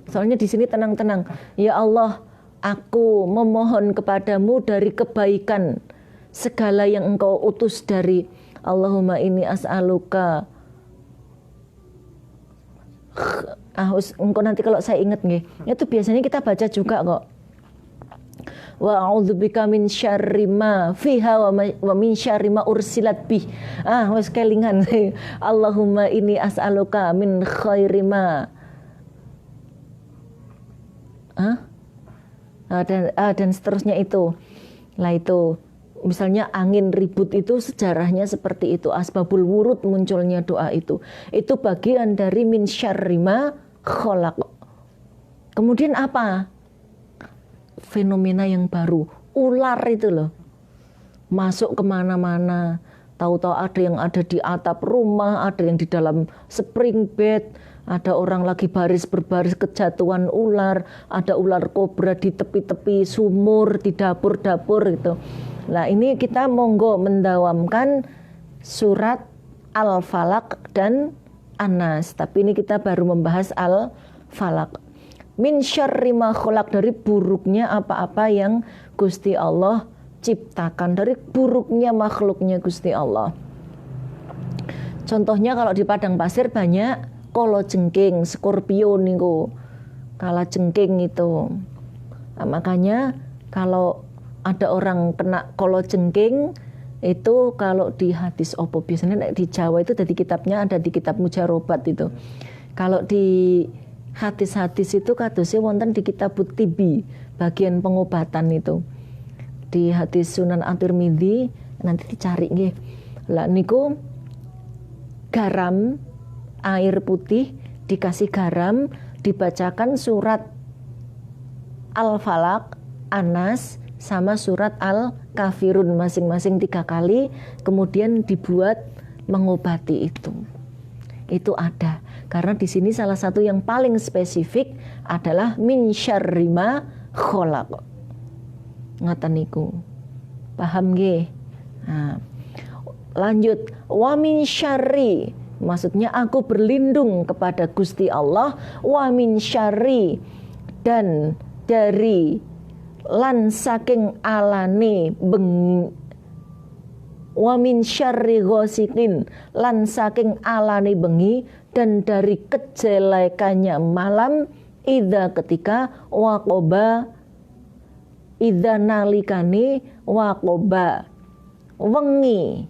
Soalnya di sini tenang-tenang. Ya Allah, aku memohon kepadamu dari kebaikan segala yang Engkau utus dari Allahumma inni as'aluka. Engkau nanti kalau saya ingat nggih. Itu biasanya kita baca juga kok. Wa a'udzubika min syarri ma fiha wa min syarri ma ursilat bih. Wis kelingan. Allahumma inni as'aluka min khairi ma. Dan seterusnya itu. Lah itu misalnya angin ribut itu sejarahnya seperti itu. Asbabul wurud munculnya doa itu. Itu bagian dari min syarri ma khalaq. Kemudian apa? Fenomena yang baru, ular itu loh masuk kemana-mana. Tahu-tahu ada yang ada di atap rumah, ada yang di dalam spring bed, ada orang lagi berbaris kejatuhan ular, ada ular kobra di tepi-tepi sumur, di dapur-dapur gitu. Nah ini kita monggo mendawamkan surat Al-Falaq dan An-Nas, tapi ini kita baru membahas Al-Falaq. Min syarri ma khalaq, dari buruknya apa-apa yang Gusti Allah ciptakan, dari buruknya makhluknya Gusti Allah. Contohnya kalau di padang pasir banyak kalajengking, skorpion niku, kalajengking itu. Nah, makanya kalau ada orang kena kalajengking itu, kalau di hadis opo biasanya di Jawa itu dari kitabnya ada di kitab Mujarobat itu. Kalau di hadis-hadis itu kadosnya wonten di kitab Tibi, bagian pengobatan itu. Di hadis Sunan At-Tirmidzi nanti dicari nggih. Lah niku garam, air putih dikasih garam, dibacakan surat Al-Falaq, An-Nas sama surat Al-Kafirun masing-masing 3 kali, kemudian dibuat mengobati itu. Itu ada. Karena di sini salah satu yang paling spesifik adalah min syarri ma khalaq. Ngoten niku. Paham nggih? Nah, lanjut, wa min syarri Maksudnya aku berlindung kepada Gusti Allah wa min syarri, dan dari lan saking alane bengi, wa min syarri ghasiqin, lan saking alane bengi, dan dari kejelekannya malam, idza ketika waqoba, idza nalikane waqoba wengi,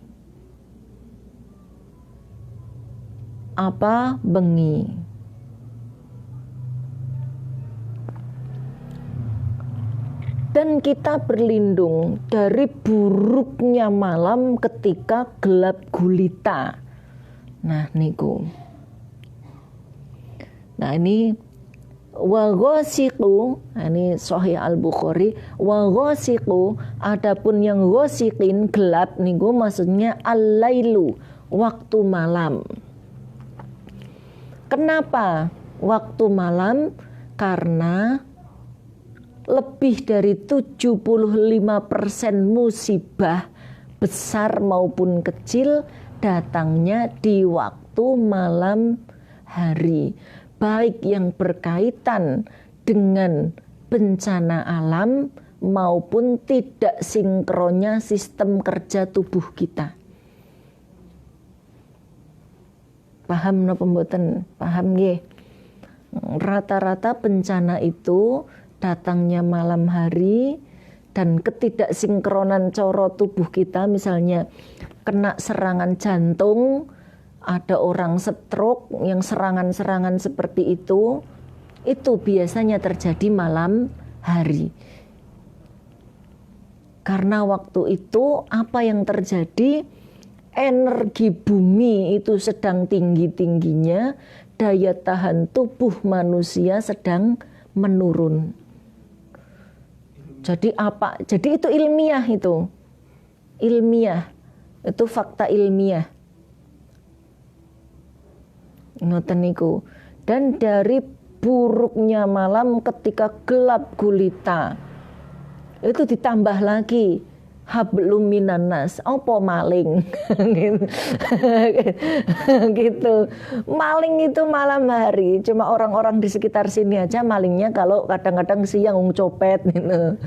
apa bengi. Dan kita berlindung dari buruknya malam ketika gelap gulita. Nah niku. Nah ini wa ghasiqu, ini Sahih Al-Bukhari, wa ghasiqu, adapun yang ghasiqin gelap niku maksudnya al-lailu, waktu malam. Kenapa waktu malam? Karena lebih dari 75% musibah besar maupun kecil datangnya di waktu malam hari, baik yang berkaitan dengan bencana alam maupun tidak sinkronnya sistem kerja tubuh kita. Paham napa mboten? Paham nggih? Rata-rata bencana itu datangnya malam hari, dan ketidaksinkronan coro tubuh kita, misalnya kena serangan jantung, ada orang stroke, yang serangan-serangan seperti itu biasanya terjadi malam hari. Karena waktu itu apa yang terjadi? Energi bumi itu sedang tinggi-tingginya, daya tahan tubuh manusia sedang menurun. Jadi apa? Jadi itu ilmiah, itu fakta ilmiah. Ngoten niku. Dan dari buruknya malam ketika gelap gulita, itu ditambah lagi hablum minan nas, apa maling. Gitu. Maling itu malam hari, cuma orang-orang di sekitar sini aja malingnya kalau kadang-kadang siang copet gitu.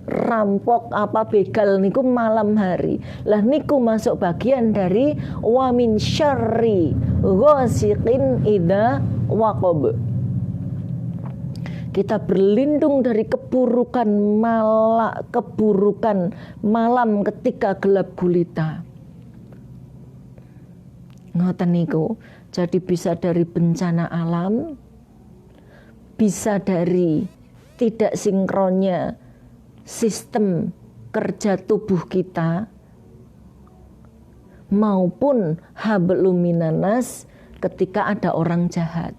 Rampok apa begal niku malam hari. Lah niku masuk bagian dari wa min syarri ghasiqin idza waqab. Kita berlindung dari keburukan malam ketika gelap gulita. Ngoten niku. Jadi bisa dari bencana alam, bisa dari tidak sinkronnya sistem kerja tubuh kita, maupun hablum minan nas ketika ada orang jahat.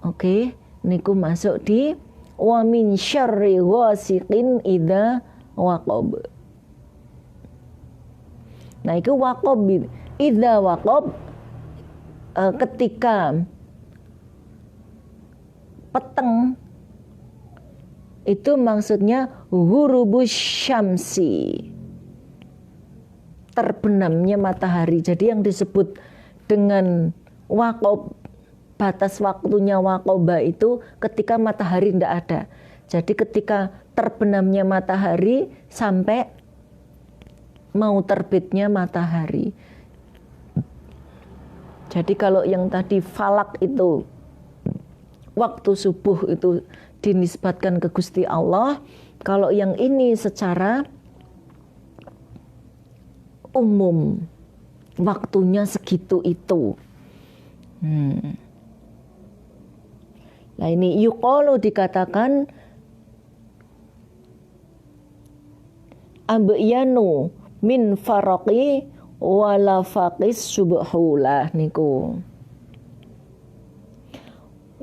Oke, niku masuk di wa min syarri ghasiqin idza waqab. Nah, itu waqab, idza waqab, ketika peteng, itu maksudnya ghurubus syamsi, terbenamnya matahari. Jadi yang disebut dengan waqab, batas waktunya waqoba itu ketika matahari tidak ada. Jadi ketika terbenamnya matahari sampai mau terbitnya matahari. Jadi kalau yang tadi falak itu waktu subuh itu dinisbatkan ke Gusti Allah, kalau yang ini secara umum waktunya segitu itu. Nah ini yuqalu dikatakan abyanu min faraqi wala faqis subhulah niku.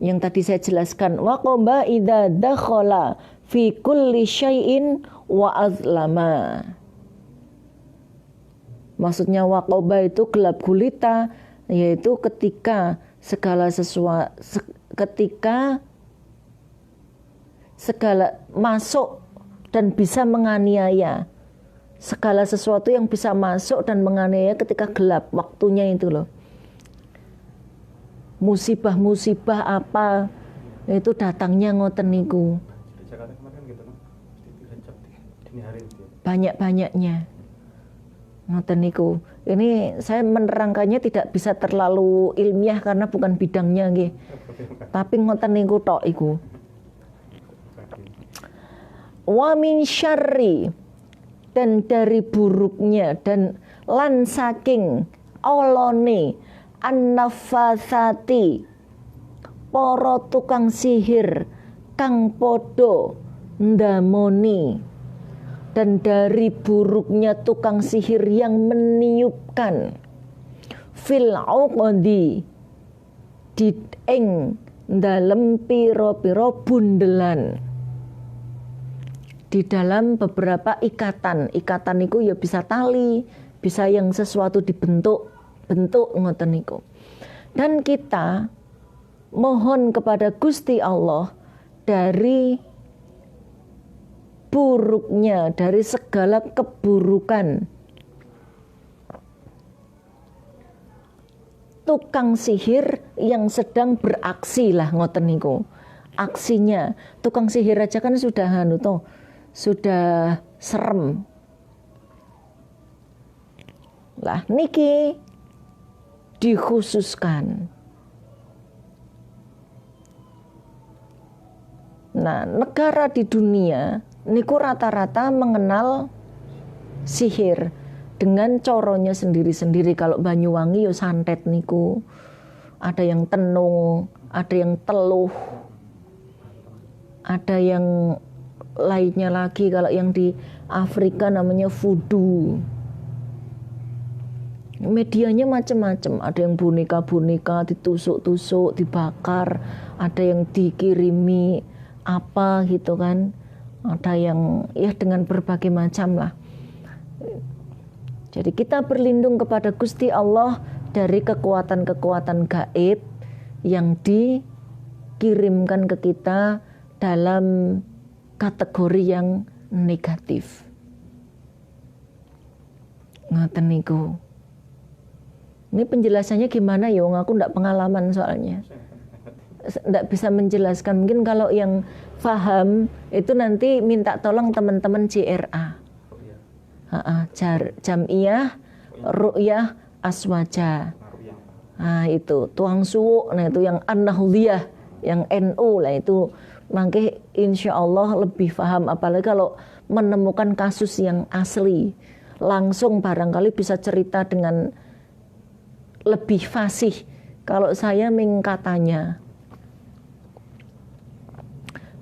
Yang tadi saya jelaskan waqaba idza dakhala fi kulli syai'in wa azlama. Maksudnya waqaba itu gelap gulita, yaitu ketika segala sesuatu, ketika segala masuk dan bisa menganiaya Segala sesuatu yang bisa masuk dan menganiaya ketika gelap waktunya itu loh. Musibah-musibah apa itu datangnya ngoten niku. Di Jakarta kemarin gitu no, dihajab dini hari gitu. Banyak-banyaknya ngoten niku. Ini saya menerangkannya tidak bisa terlalu ilmiah karena bukan bidangnya nggih. Tapi ngoten niku tok iku. Wa min syarri, dan dari buruknya dan lan saking olone an-nafatsati para tukang sihir kang podo ndamoni, dan dari buruknya tukang sihir yang meniupkan fil uqdi di ing dalem pira-pira bundelan, di dalam beberapa ikatan itu ya bisa tali, bisa yang sesuatu dibentuk ngoten niku. Dan kita mohon kepada Gusti Allah dari buruknya, dari segala keburukan tukang sihir yang sedang beraksi lah ngoten niku. Aksinya tukang sihir aja kan sudah sudah serem lah, niki dikhususkan. Nah, negara di dunia niku rata-rata mengenal sihir dengan coronya sendiri-sendiri. Kalau Banyuwangi yo santet niku, ada yang tenung, ada yang teluh, ada yang lainnya lagi. Kalau yang di Afrika namanya voodoo. Medianya macam-macam, ada yang boneka-boneka ditusuk-tusuk, dibakar, ada yang dikirimi apa gitu kan, ada yang ya dengan berbagai macam lah. Jadi kita berlindung kepada Gusti Allah dari kekuatan-kekuatan gaib yang dikirimkan ke kita dalam kategori yang negatif. Ngoten niku. Ini penjelasannya gimana ya? Aku enggak pengalaman soalnya. Enggak bisa menjelaskan. Mungkin kalau yang paham itu nanti minta tolong teman-teman JRA. Jam'iyah Ru'yah Aswaja. Nah itu tuang suwuk, nah itu yang An-Nahdliyah, yang NU lah itu. Mangke insya Allah lebih paham, apalagi kalau menemukan kasus yang asli langsung barangkali bisa cerita dengan lebih fasih. Kalau saya mengkatanya.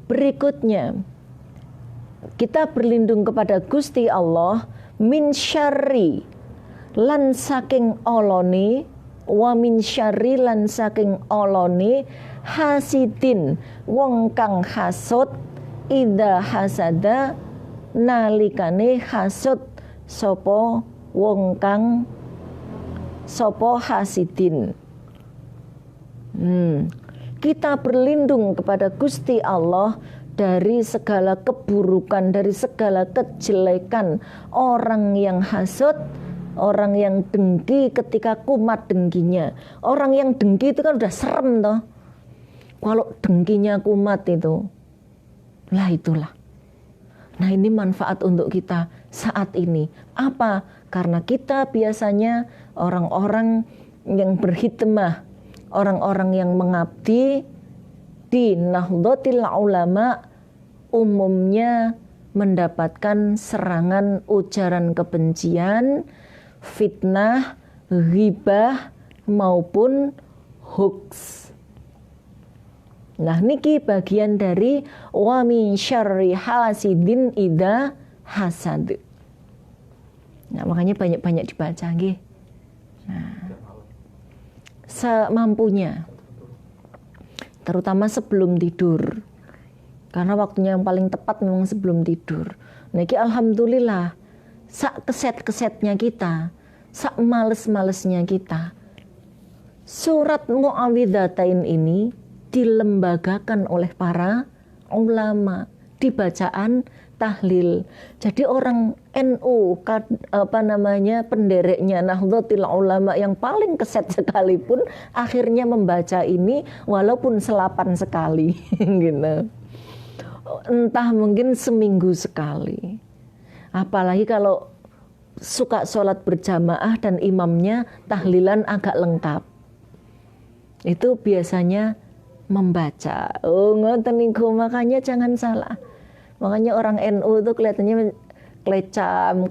Berikutnya kita berlindung kepada Gusti Allah min syarri lan saking olone, wa min syarri lan saking olone hasidin wong kang hasud ida hasada nalikane hasud sapa wong kang sapa hasidin. Kita berlindung kepada Gusti Allah dari segala keburukan, dari segala kejelekan orang yang hasud, orang yang dengki ketika kumat dengkinya. Orang yang dengki itu kan udah serem toh. Kalau dengkinya kumat itu, lah itulah. Nah ini manfaat untuk kita saat ini. Apa? Karena kita biasanya orang-orang yang berhikmah, orang-orang yang mengabdi di Nahdlatul Ulama umumnya mendapatkan serangan ujaran kebencian, fitnah, ghibah maupun hoax. Nah niki bagian dari wa min syarri hasidin idza hasad. Nah makanya banyak-banyak dibaca nggih. Nah, semampunya. Terutama sebelum tidur. Karena waktunya yang paling tepat memang sebelum tidur. Niki alhamdulillah sak keset-kesetnya kita, sak males-malesnya kita. Surat Muawwidzatain ini dilembagakan oleh para ulama, dibacaan tahlil. Jadi orang NU pendereknya Nahdlatul Ulama yang paling keset sekalipun akhirnya membaca ini walaupun selapan sekali gitu. Entah mungkin seminggu sekali. Apalagi kalau suka sholat berjamaah dan imamnya tahlilan agak lengkap. Itu biasanya membaca. Oh, ngoten niku, makanya jangan salah. Makanya orang NU itu kelihatannya klecam,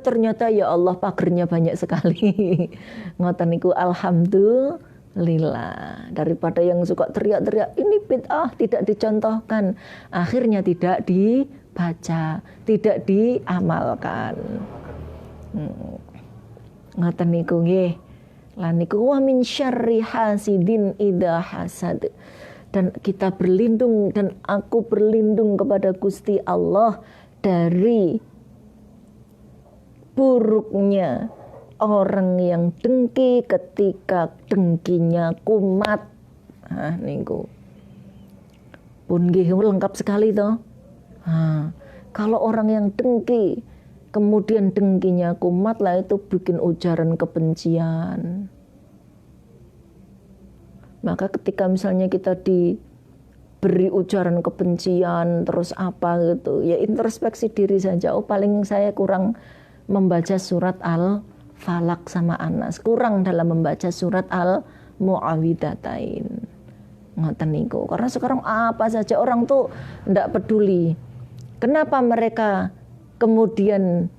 ternyata ya Allah pagernya banyak sekali. Ngoten niku, alhamdulillah. Daripada yang suka teriak-teriak ini bid'ah tidak dicontohkan, akhirnya tidak dibaca, tidak diamalkan. Ngoten niku nggih. Lan niku wa min syarri hasidin idza hasad. Dan kita berlindung dan aku berlindung kepada Gusti Allah dari buruknya orang yang dengki ketika dengkinya kumat. Nah, niku. Pun nggih lengkap sekali toh. Nah, kalau orang yang dengki kemudian dengkinya kumat lah, itu bikin ujaran kebencian. Maka ketika misalnya kita diberi ujaran kebencian terus apa gitu, ya introspeksi diri saja. Oh, paling saya kurang membaca surat Al-Falaq sama Anas, kurang dalam membaca surat Al-Mu'awwidhatain. Ngoten niku. Karena sekarang apa saja orang tuh ndak peduli. Kenapa mereka kemudian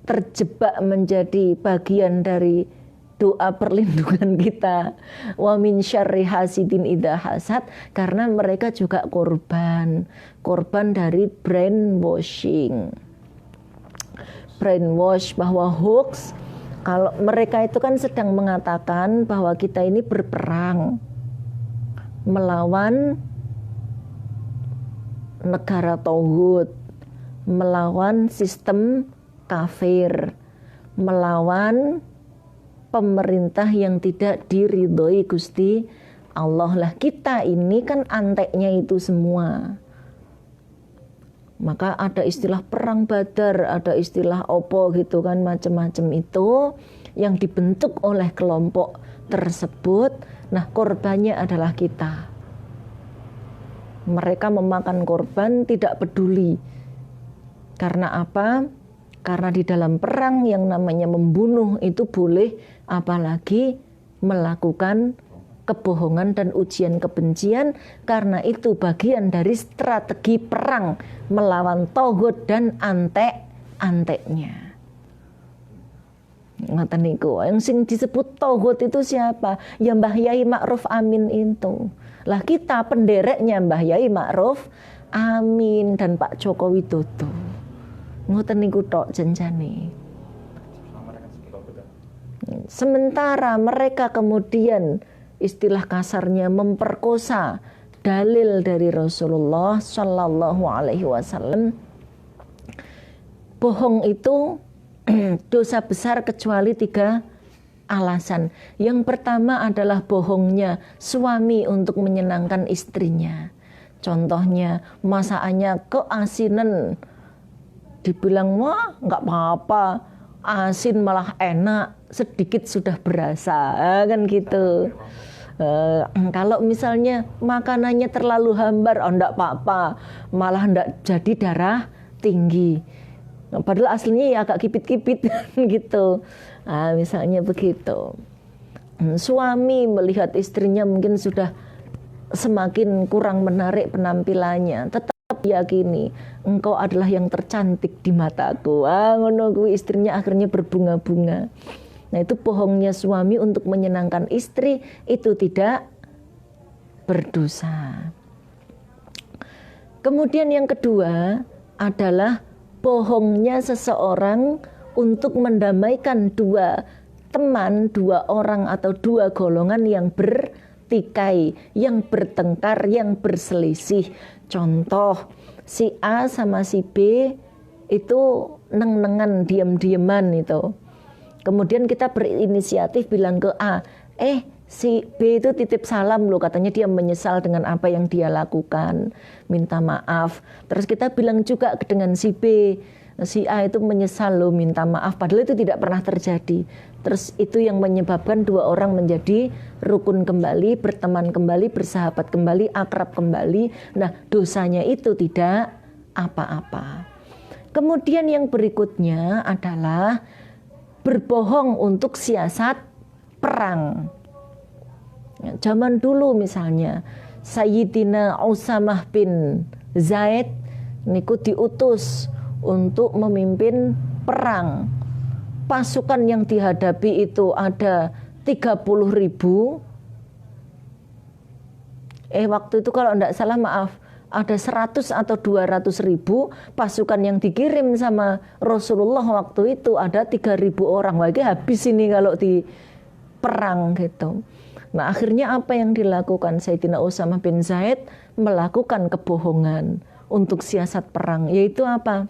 terjebak menjadi bagian dari doa perlindungan kita, wa min syarri hasidin idza hasad? Karena mereka juga korban dari brainwash, bahwa hoax. Kalau mereka itu kan sedang mengatakan bahwa kita ini berperang melawan negara tauhid, melawan sistem kafir, melawan pemerintah yang tidak diridhoi Gusti Allah. Lah kita ini kan anteknya itu semua. Maka ada istilah perang Badar, ada istilah opo gitu kan, macam-macam itu yang dibentuk oleh kelompok tersebut. Nah, korbannya adalah kita. Mereka memakan korban tidak peduli. Karena apa? Karena di dalam perang yang namanya membunuh itu boleh, apalagi melakukan kebohongan dan ujian kebencian, karena itu bagian dari strategi perang melawan tauhid dan antek-anteknya. Ngoten niku. Yang sing disebut tauhid itu siapa? Ya Mbah Yai Ma'ruf Amin itu. Lah kita pendereknya Mbah Yai Ma'ruf Amin dan Pak Joko Widodo. Ngoten niku tok janjane. Sementara mereka kemudian istilah kasarnya memperkosa dalil dari Rasulullah Shallallahu Alaihi Wasallam. Bohong itu dosa besar kecuali 3 alasan. Yang pertama adalah bohongnya suami untuk menyenangkan istrinya. Contohnya masakannya keasinan, dibilang wah nggak apa-apa, asin malah enak, sedikit sudah berasa, kan gitu. Kalau misalnya makanannya terlalu hambar, oh enggak apa-apa, malah enggak jadi darah tinggi. Padahal aslinya ya agak kipit-kipit gitu. Nah, misalnya begitu. Suami melihat istrinya mungkin sudah semakin kurang menarik penampilannya, tetap yakini engkau adalah yang tercantik di mataku. Ngono kuwi, istrinya akhirnya berbunga-bunga. Nah, itu bohongnya suami untuk menyenangkan istri, itu tidak berdosa. Kemudian yang kedua adalah bohongnya seseorang untuk mendamaikan 2 teman, 2 orang atau 2 golongan yang bertikai, yang bertengkar, yang berselisih. Contoh, si A sama si B itu neng-nengan, diam-diaman itu. Kemudian kita berinisiatif bilang ke A, si B itu titip salam loh, katanya dia menyesal dengan apa yang dia lakukan, minta maaf. Terus kita bilang juga dengan si B, si A itu menyesal loh, minta maaf, padahal itu tidak pernah terjadi. Terus itu yang menyebabkan dua orang menjadi rukun kembali, berteman kembali, bersahabat kembali, akrab kembali. Nah, dosanya itu tidak apa-apa. Kemudian yang berikutnya adalah berbohong untuk siasat perang. Ya, zaman dulu misalnya Sayyidina Usamah bin Zaid niku diutus untuk memimpin perang. Pasukan yang dihadapi itu ada 30.000. Waktu itu kalau tidak salah maaf, ada 100 atau 200.000 pasukan yang dikirim sama Rasulullah waktu itu ada 3.000 orang. Wah, ini habis ini kalau di perang gitu. Nah, akhirnya apa yang dilakukan Sayyidina Usamah bin Zaid? Melakukan kebohongan untuk siasat perang, yaitu apa?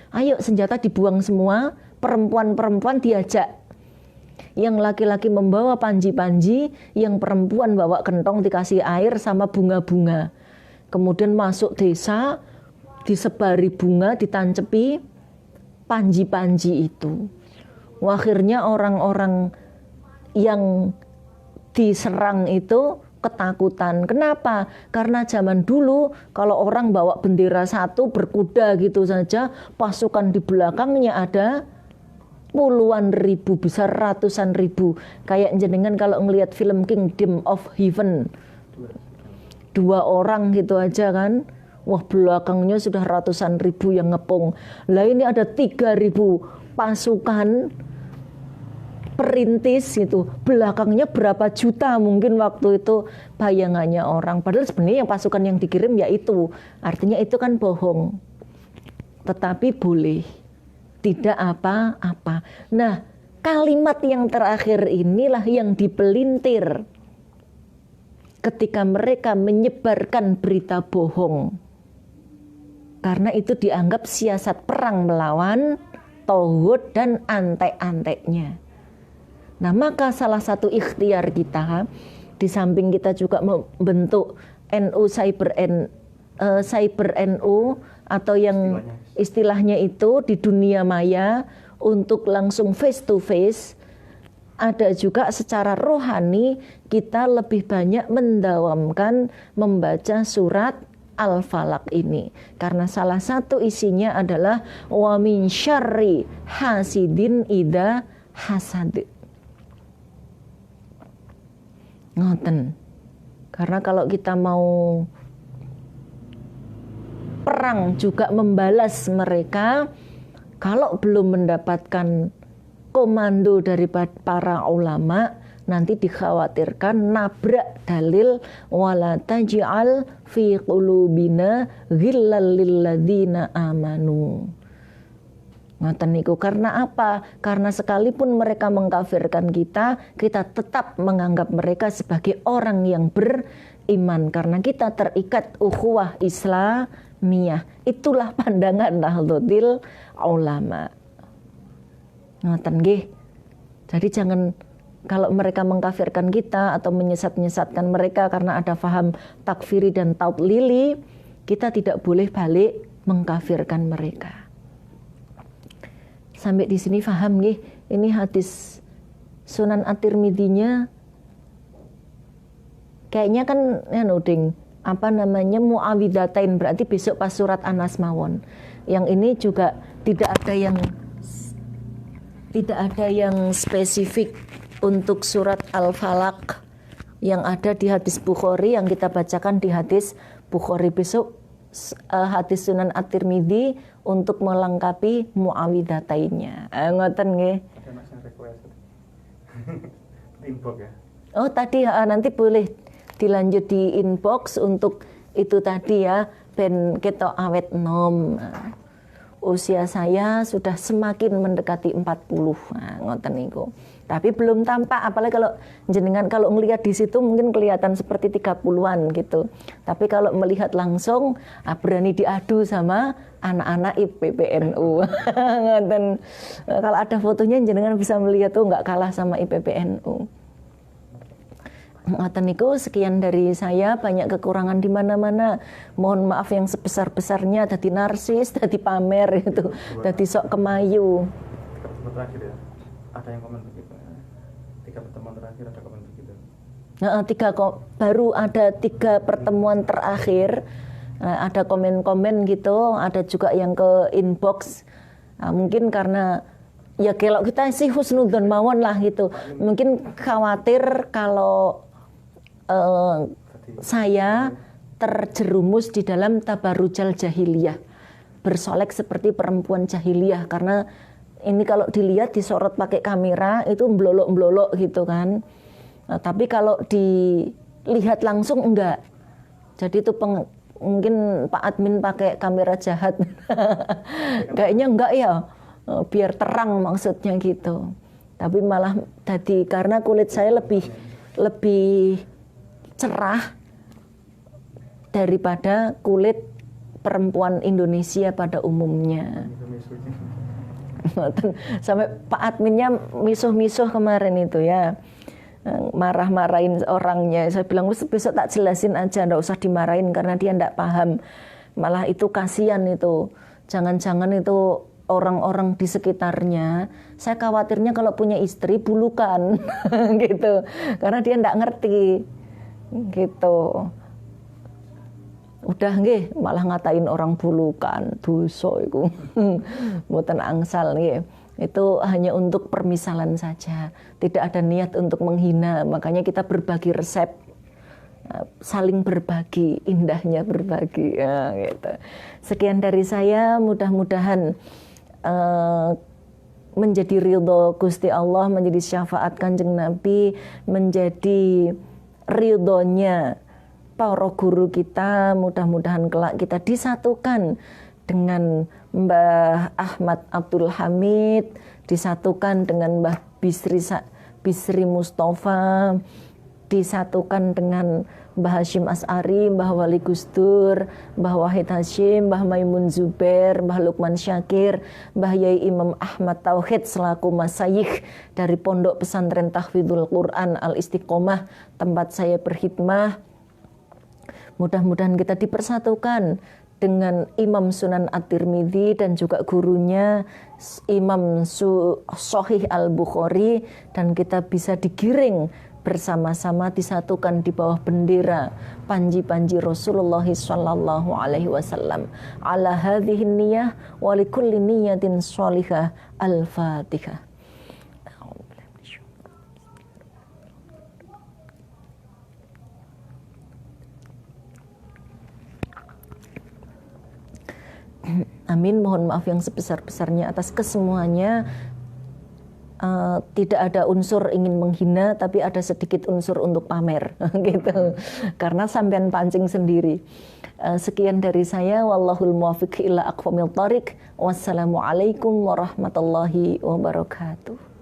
Ayo senjata dibuang semua, perempuan-perempuan diajak. Yang laki-laki membawa panji-panji, yang perempuan bawa kentong dikasih air sama bunga-bunga. Kemudian masuk desa, disebari bunga, ditancepi panji-panji itu. Akhirnya orang-orang yang diserang itu ketakutan. Kenapa? Karena zaman dulu kalau orang bawa bendera satu berkuda gitu saja, pasukan di belakangnya ada puluhan ribu, bisa ratusan ribu. Kayak jenengan kalau ngelihat film Kingdom of Heaven, 2 orang gitu aja kan, wah belakangnya sudah ratusan ribu yang ngepung. Lah ini ada 3.000 pasukan perintis gitu, belakangnya berapa juta mungkin waktu itu bayangannya orang. Padahal sebenarnya yang pasukan yang dikirim ya itu, artinya itu kan bohong. Tetapi boleh, tidak apa-apa. Nah, kalimat yang terakhir inilah yang dipelintir ketika mereka menyebarkan berita bohong. Karena itu dianggap siasat perang melawan tauhid dan antek-anteknya. Nah, maka salah satu ikhtiar kita, di samping kita juga membentuk NU Cyber NU atau yang istilahnya itu di dunia maya untuk langsung face to face, ada juga secara rohani kita lebih banyak mendawamkan membaca surat Al-Falaq ini. Karena salah satu isinya adalah wa min syarri hasidin idza hasad. Ngoten. Karena kalau kita mau perang juga membalas mereka, kalau belum mendapatkan komando dari para ulama, nanti dikhawatirkan nabrak dalil wala taj'al fi qulubina ghillal lil ladzina amanu. Ngoten niku. Karena apa? Karena sekalipun mereka mengkafirkan kita, kita tetap menganggap mereka sebagai orang yang beriman karena kita terikat ukhuwah Islamiyah. Itulah pandangan Nahdlatul Ulama. Ngoten nggih. Jadi jangan, kalau mereka mengkafirkan kita atau menyesat-nyesatkan mereka karena ada faham takfiri dan tadlili, kita tidak boleh balik mengkafirkan mereka. Sampai di sini paham nggih? Ini hadis Sunan At-Tirmidzi-nya kayaknya kan nuding apa namanya Muawidatain, berarti besok pas surat Anas mawon. Yang ini juga tidak ada yang spesifik untuk surat Al-Falaq yang ada di hadis Bukhari yang kita bacakan di hadis Bukhari. Besok hadis Sunan At-Tirmidzi untuk melengkapi Muawidatainnya. Ngoten nggih. Ada Mas yang request. Inbox ya. Oh, tadi nanti boleh dilanjut di inbox untuk itu tadi ya, ben ketok awet nom. Usia saya sudah semakin mendekati 40. Nah, ngoten niku. Tapi belum tampak, apalagi kalau jenengan kalau ngelihat di situ mungkin kelihatan seperti 30-an gitu. Tapi kalau melihat langsung berani diadu sama anak-anak IPPNU. Ngoten. Kalau ada fotonya jenengan bisa melihat tuh nggak kalah sama IPPNU. Ngoten niku, sekian dari saya, banyak kekurangan di mana-mana. Mohon maaf yang sebesar-besarnya, dadi narsis, dadi pamer itu, dadi sok kemayu. 3 pertemuan terakhir ya. Ada yang komen begitu. 3 pertemuan terakhir ada komen begitu. Baru ada 3 pertemuan terakhir, ada komen-komen gitu, ada juga yang ke inbox. Mungkin karena ya kalau kita sih husnudzon mawon lah gitu. Mungkin khawatir kalau saya terjerumus di dalam tabarujal jahiliyah, bersolek seperti perempuan jahiliyah, karena ini kalau dilihat disorot pakai kamera itu blolok-blolok gitu kan. Tapi kalau dilihat langsung enggak. Jadi itu mungkin Pak Admin pakai kamera jahat. Kayaknya enggak ya, biar terang maksudnya gitu. Tapi malah tadi karena kulit saya lebih cerah daripada kulit perempuan Indonesia pada umumnya. Sampai Pak Adminnya misuh-misuh kemarin itu ya, marah-marahin orangnya. Saya bilang besok tak jelasin aja, nggak usah dimarahin karena dia nggak paham. Malah itu kasihan itu, jangan-jangan itu orang-orang di sekitarnya, saya khawatirnya kalau punya istri bulukan gitu, karena dia nggak ngerti gitu. Udah nggih malah ngatain orang bulukan, dosa iku. Mboten angsal nggih. Itu hanya untuk permisalan saja, tidak ada niat untuk menghina. Makanya kita berbagi resep, saling berbagi, indahnya berbagi ya, gitu. Sekian dari saya, mudah-mudahan menjadi ridho Gusti Allah, menjadi syafaat Kanjeng Nabi, menjadi ridhonya para guru kita. Mudah-mudahan kelak kita disatukan dengan Mbah Ahmad Abdul Hamid, disatukan dengan Mbah Bisri Mustafa, disatukan dengan Mbah Hashim As'ari, Mbah Wali Gusdur, Mbah Wahid Hashim, Mbah Maimun Zubair, Mbah Lukman Syakir, Mbah Yai Imam Ahmad Tauhid selaku masyayikh dari Pondok Pesantren Tahfidzul Quran Al-Istiqomah tempat saya berkhidmah. Mudah-mudahan kita dipersatukan dengan Imam Sunan At-Tirmidzi dan juga gurunya Imam Sahih Al-Bukhari, dan kita bisa digiring bersama-sama, disatukan di bawah bendera panji-panji Rasulullah sallallahu alaihi wasallam. Ala hadhihi niyyah wa likulli niyyatin shalihah. Al-Fatihah. Amin. Mohon maaf yang sebesar-besarnya atas kesemuanya. Tidak ada unsur ingin menghina, tapi ada sedikit unsur untuk pamer gitu. Karena sampean pancing sendiri. Sekian dari saya, wallahul muwaffiq ila aqwamil thariq. Wassalamualaikum warahmatullahi wabarakatuh.